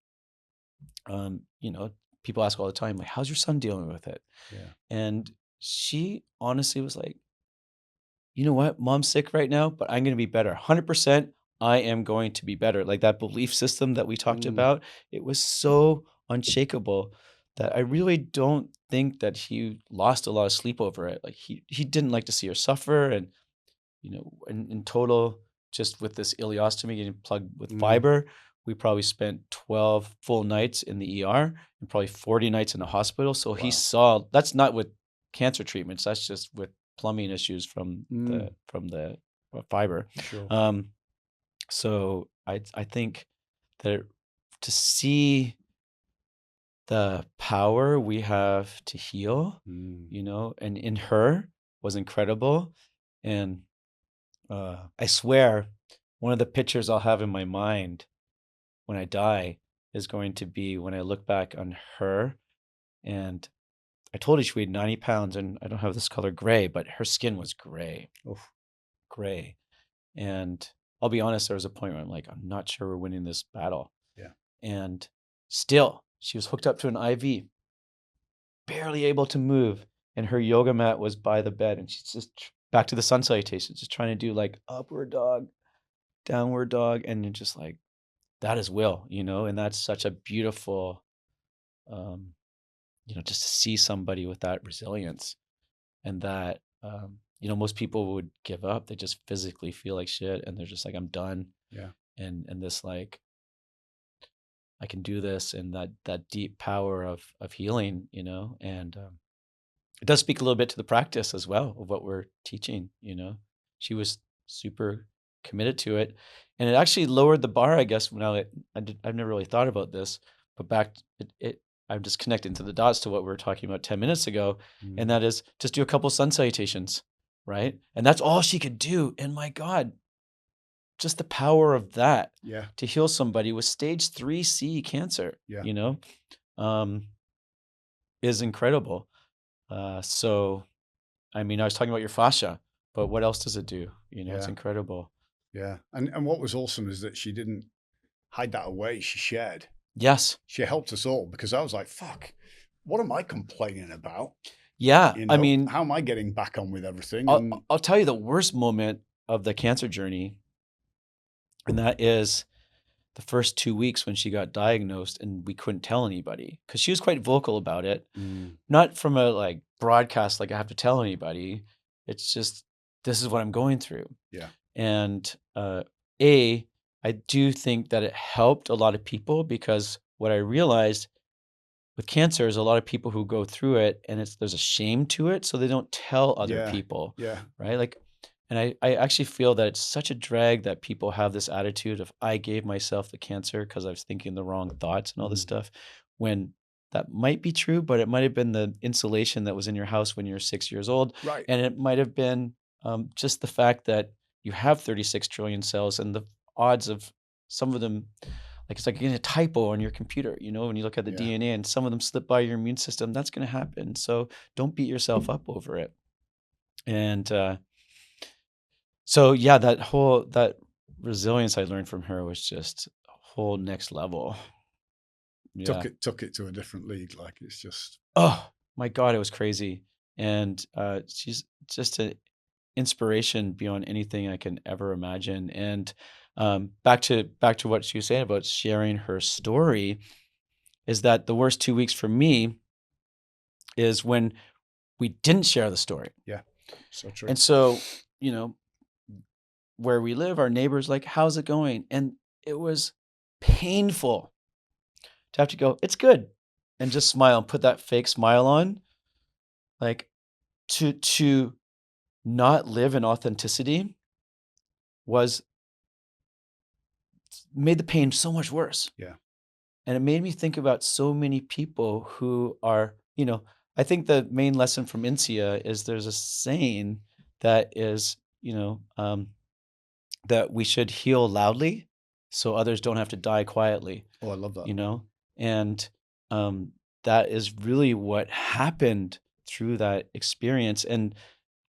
people ask all the time, like, how's your son dealing with it? Yeah. And she honestly was like, you know what? Mom's sick right now, but I'm going to be better. 100%, I am going to be better. Like, that belief system that we talked about, it was so unshakable that I really don't think that he lost a lot of sleep over it. Like, he didn't like to see her suffer. And, in total, just with this ileostomy getting plugged with fiber, we probably spent 12 full nights in the ER and probably 40 nights in the hospital. So he saw, that's not with cancer treatments, that's just with plumbing issues from the fiber. Sure. So I think that to see the power we have to heal, and in her was incredible. And I swear, one of the pictures I'll have in my mind when I die is going to be when I look back on her. And I told you she weighed 90 pounds, and I don't have this color gray, but her skin was gray. Oof. Gray. And I'll be honest, there was a point where I'm like, I'm not sure we're winning this battle. Yeah. And still, she was hooked up to an IV, barely able to move. and her yoga mat was by the bed, and she's just back to the sun salutation, just trying to do like upward dog, downward dog, and you're just like, that is will, and that's such a beautiful, um, just to see somebody with that resilience and that, most people would give up. They just physically feel like shit, and they're just like, I'm done. Yeah. And this like, I can do this, and that deep power of healing, and it does speak a little bit to the practice as well of what we're teaching. She was super committed to it, and it actually lowered the bar, I guess. Now I've never really thought about this, but I'm just connecting to the dots to what we were talking about 10 minutes ago, and that is just do a couple sun salutations, right? And that's all she could do. And my God, just the power of that to heal somebody with stage 3C cancer, is incredible. So, I mean, I was talking about your fascia, but what else does it do? It's incredible. Yeah. And what was awesome is that she didn't hide that away. She shared. Yes. She helped us all, because I was like, fuck, what am I complaining about? Yeah. I mean, how am I getting back on with everything? I'll tell you the worst moment of the cancer journey. And that is the first 2 weeks when she got diagnosed and we couldn't tell anybody, because she was quite vocal about it. Not from a like broadcast, like I have to tell anybody. It's just, this is what I'm going through. Yeah. And I do think that it helped a lot of people, because what I realized with cancer is a lot of people who go through it, and there's a shame to it, so they don't tell other people. Yeah. Right. Like, and I actually feel that it's such a drag that people have this attitude of, I gave myself the cancer because I was thinking the wrong thoughts and all this stuff, when that might be true, but it might have been the insulation that was in your house when you were 6 years old. Right. And it might have been just the fact that you have 36 trillion cells, and the odds of some of them, like it's like getting a typo on your computer, when you look at the DNA and some of them slip by your immune system, that's going to happen. So don't beat yourself up over it. And so yeah, that resilience I learned from her was just a whole next level. Yeah. Took it to a different league. Like, it's just, oh my God, it was crazy. And she's just an inspiration beyond anything I can ever imagine. And back to what she was saying about sharing her story, is that the worst 2 weeks for me is when we didn't share the story. Yeah. So true. And so, where we live, our neighbors like, how's it going? And it was painful to have to go, it's good, and just smile and put that fake smile on. Like, to not live in authenticity made the pain so much worse. Yeah. And it made me think about so many people who are, I think the main lesson from Insia is there's a saying that is, that we should heal loudly so others don't have to die quietly. Oh, I love that. And that is really what happened through that experience. And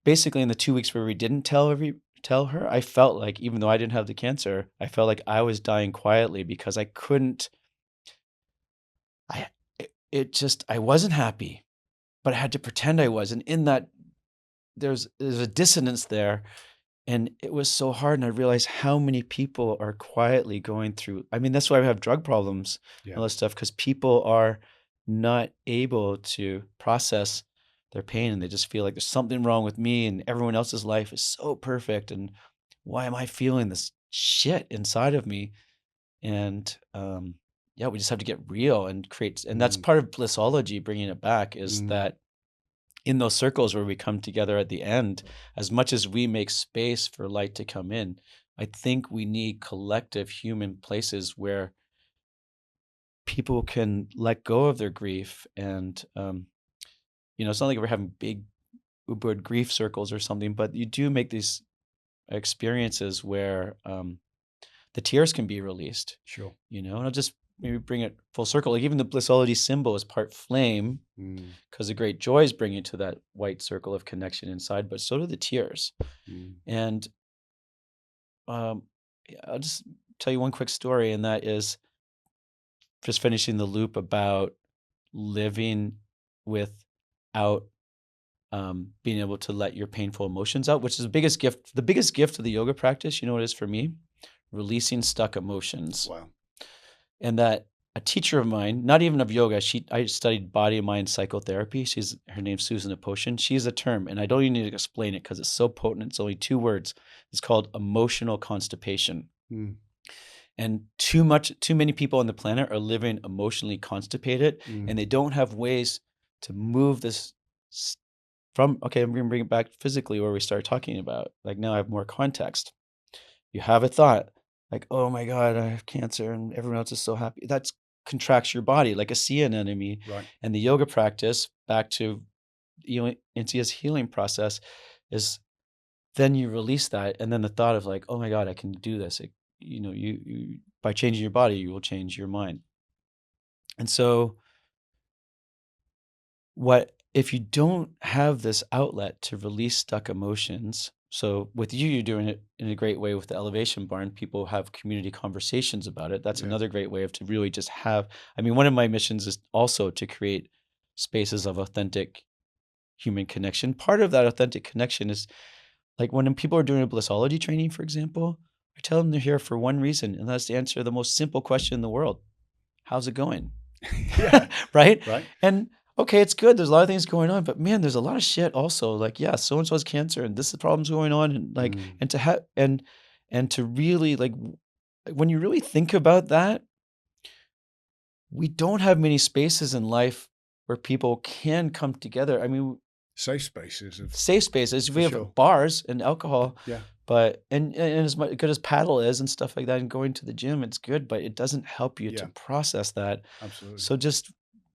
basically in the 2 weeks where we didn't tell her, I felt like, even though I didn't have the cancer, I felt like I was dying quietly, because I couldn't, I wasn't happy, but I had to pretend I was. And in that, there's a dissonance there. And it was so hard. And I realized how many people are quietly going through. I mean, that's why we have drug problems and all that stuff, because people are not able to process their pain, and they just feel like there's something wrong with me, and everyone else's life is so perfect. And why am I feeling this shit inside of me? And we just have to get real and create. And that's part of Blissology, bringing it back, is that in those circles where we come together at the end, as much as we make space for light to come in, I think we need collective human places where people can let go of their grief. And, it's not like we're having big Ubud grief circles or something, but you do make these experiences where the tears can be released. Sure. And I'll just maybe bring it full circle. Like, even the Blissology symbol is part flame, because the great joys bring you to that white circle of connection inside, but so do the tears. And I'll just tell you one quick story, and that is just finishing the loop about living without being able to let your painful emotions out, which is the biggest gift. The biggest gift of the yoga practice, you know what it is for me? Releasing stuck emotions. Wow. And that a teacher of mine, not even of yoga, I studied body and mind psychotherapy. Her name's Susan Aposhian. She has a term, and I don't even need to explain it because it's so potent. It's only 2 words. It's called emotional constipation. And too many people on the planet are living emotionally constipated, and they don't have ways to move this from, okay, I'm going to bring it back physically where we started talking about. Like now I have more context. You have a thought like, oh my God, I have cancer and everyone else is so happy. That contracts your body like a sea anemone. Right. And the yoga practice, back to Insia's healing process, is then you release that. And then the thought of like, oh my God, I can do this. You by changing your body, you will change your mind. And so if you don't have this outlet to release stuck emotions, so with you're doing it in a great way with the Elevation Barn. People have community conversations about it. That's another great way to really just have, one of my missions is also to create spaces of authentic human connection. Part of that authentic connection is like when people are doing a Blissology training, for example, I tell them they're here for one reason, and that's to answer the most simple question in the world. How's it going? Right? And okay, it's good. There's a lot of things going on, but man, there's a lot of shit also. Like, yeah, so and so has cancer, and this is the problems going on, and like, and to have and to really like, when you really think about that, we don't have many spaces in life where people can come together. Safe spaces. We have bars and alcohol. Yeah. But and as good as paddle is and stuff like that, and going to the gym, it's good, but it doesn't help you to process that. Absolutely. So just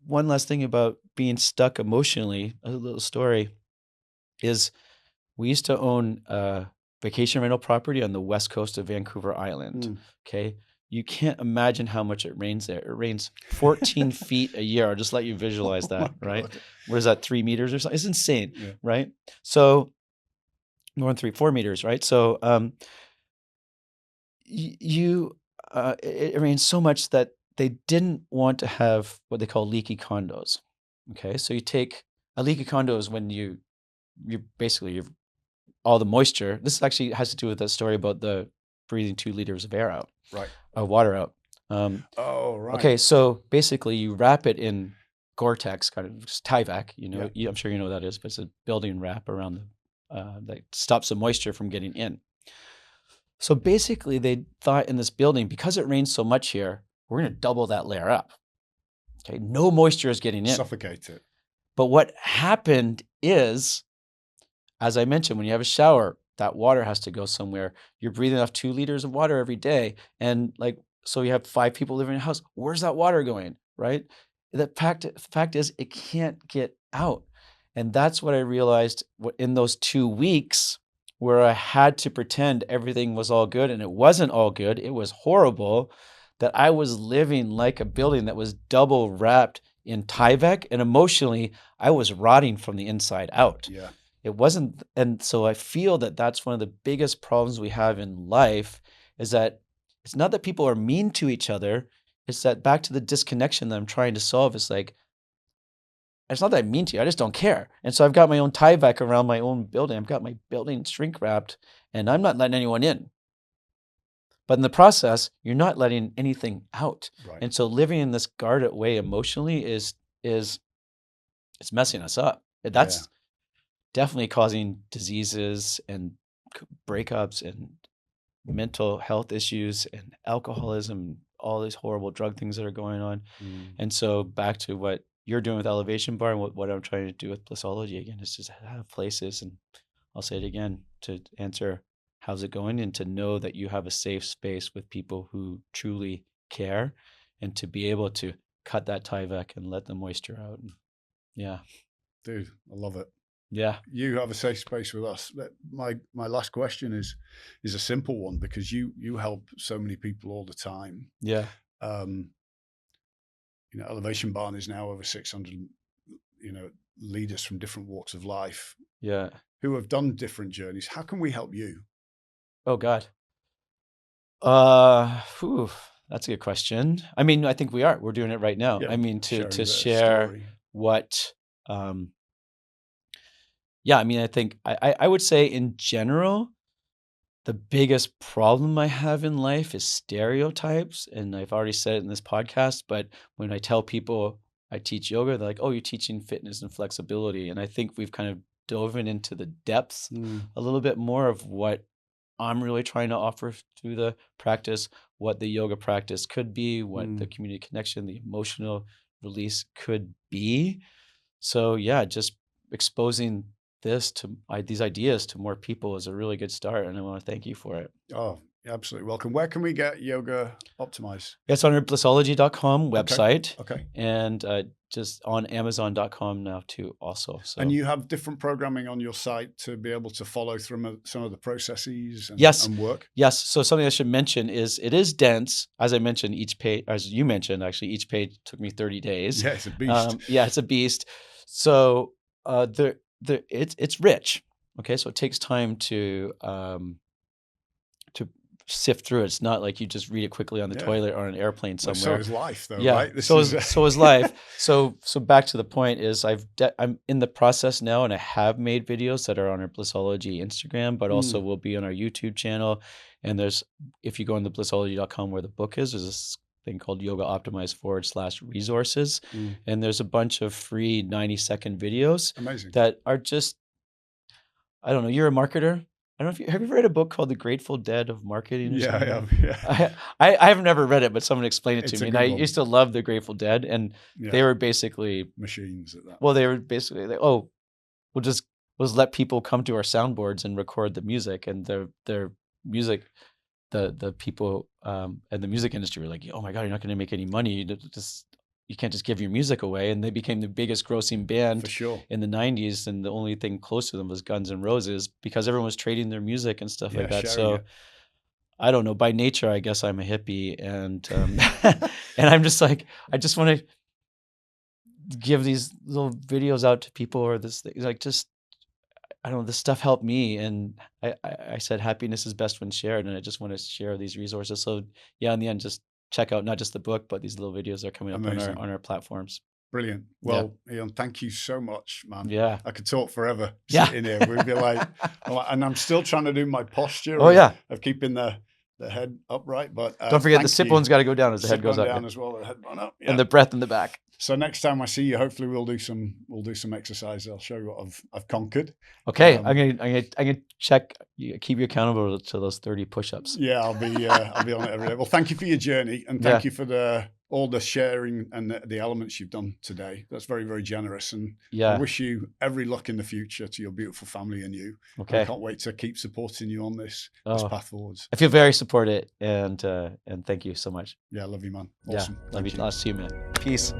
one last thing about being stuck emotionally, a little story, is we used to own a vacation rental property on the west coast of Vancouver Island. Okay. You can't imagine how much it rains there. It rains 14 feet a year. I'll just let you visualize that, right? What is that, 3 meters or something? It's insane, right? So more than 4 meters, right? So it rains so much that they didn't want to have what they call leaky condos. Okay, so you take a leaky condo is when you're all the moisture. This actually has to do with that story about the breathing 2 liters of air out, water out. Right. Okay, so basically you wrap it in Gore-Tex, kind of just Tyvek. I'm sure you know what that is, but it's a building wrap around that stops the moisture from getting in. So basically, they thought in this building, because it rains so much here, we're going to double that layer up. Okay, no moisture is getting in. Suffocate it. But what happened is, as I mentioned, when you have a shower, that water has to go somewhere. You're breathing off 2 liters of water every day. And so you have 5 people living in a house. Where's that water going, right? The fact is, it can't get out. And that's what I realized in those 2 weeks where I had to pretend everything was all good, and it wasn't all good. It was horrible, that I was living like a building that was double wrapped in Tyvek, and emotionally, I was rotting from the inside out. Yeah. It wasn't, and so I feel that that's one of the biggest problems we have in life, is that it's not that people are mean to each other. It's that back to the disconnection that I'm trying to solve. It's like, it's not that I'm mean to you, I just don't care. And so I've got my own Tyvek around my own building. I've got my building shrink wrapped, and I'm not letting anyone in. But in the process, you're not letting anything out. Right. And so living in this guarded way emotionally is it's messing us up. That's definitely causing diseases and breakups and mental health issues and alcoholism, all these horrible drug things that are going on. And so back to what you're doing with Elevation Bar, and what I'm trying to do with Blissology again, is just have places, and I'll say it again, to answer how's it going, and to know that you have a safe space with people who truly care, and to be able to cut that Tyvek and let the moisture out. Yeah. Dude, I love it. Yeah. You have a safe space with us. My last question is a simple one, because you help so many people all the time. Yeah. Elevation Barn is now over 600, leaders from different walks of life. Yeah. Who have done different journeys. How can we help you? Oh God. That's a good question. I think we're doing it right now. Yeah, to share what Yeah, I mean, I think I would say in general, the biggest problem I have in life is stereotypes. And I've already said it in this podcast, but when I tell people I teach yoga, they're like, oh, you're teaching fitness and flexibility. And I think we've kind of dove into the depths a little bit more of what I'm really trying to offer through the practice, what the yoga practice could be, what the community connection, the emotional release could be. So yeah, just exposing these ideas to more people is a really good start, and I want to thank you for it. Oh, you're absolutely welcome. Where can we get Yoga Optimized? It's on our blissologgy.com website. Okay. And just on amazon.com now too also. So. And you have different programming on your site to be able to follow through some of the processes and, yes. and work? Yes. So something I should mention is it is dense. As I mentioned, each page, as you mentioned, actually, each page took me 30 days. Yeah, it's a beast. Yeah, it's a beast. So it's rich. Okay, so it takes time to sift through it. It's not like you just read it quickly on the toilet or on an airplane somewhere. So is life, though, yeah. right? So is life. So back to the point is I'm in the process now, and I have made videos that are on our Blissology Instagram, but also will be on our YouTube channel. And if you go on the blissologgy.com where the book is, there's this thing called Yoga Optimized /resources. And there's a bunch of free 90-second videos. Amazing. That are just, I don't know, you're a marketer. I don't know have you ever read a book called The Grateful Dead of Marketing? Yeah, I have. Yeah. I have never read it, but someone explained it to me. And I used to love The Grateful Dead, and they were basically machines at that. Well, they were basically like, oh, we'll just let people come to our soundboards and record the music, and their music, the people and the music industry were like, oh my God, you're not going to make any money. You can't just give your music away. And they became the biggest grossing band in the 90s. And the only thing close to them was Guns N' Roses, because everyone was trading their music and stuff like that. So I don't know, by nature, I guess I'm a hippie. And and I'm just like, I just want to give these little videos out to people, or this thing, like, just, I don't know, this stuff helped me. And I said, happiness is best when shared. And I just want to share these resources. So yeah, in the end, just check out not just the book, but these little videos are coming up on our platforms. Brilliant. Well, Eoin, thank you so much, man. Yeah. I could talk forever sitting here. We'd be like, and I'm still trying to do my posture of keeping the head upright. But don't forget the sit bone's got to go down as the head goes up. Down as well, the head bone up. And the breath in the back. So next time I see you, hopefully we'll do some exercise. I'll show you what I've conquered. Okay, I'm gonna check. Keep you accountable to those 30 push-ups. Yeah, I'll be on it every day. Well, thank you for your journey, and thank you for all the sharing and the elements you've done today. That's very, very generous, and I wish you every luck in the future to your beautiful family and you. Okay, I can't wait to keep supporting you on this path forwards. I feel very supported, and thank you so much. Yeah, I love you, man. Awesome. Yeah, love you. I'll see you, man. Peace.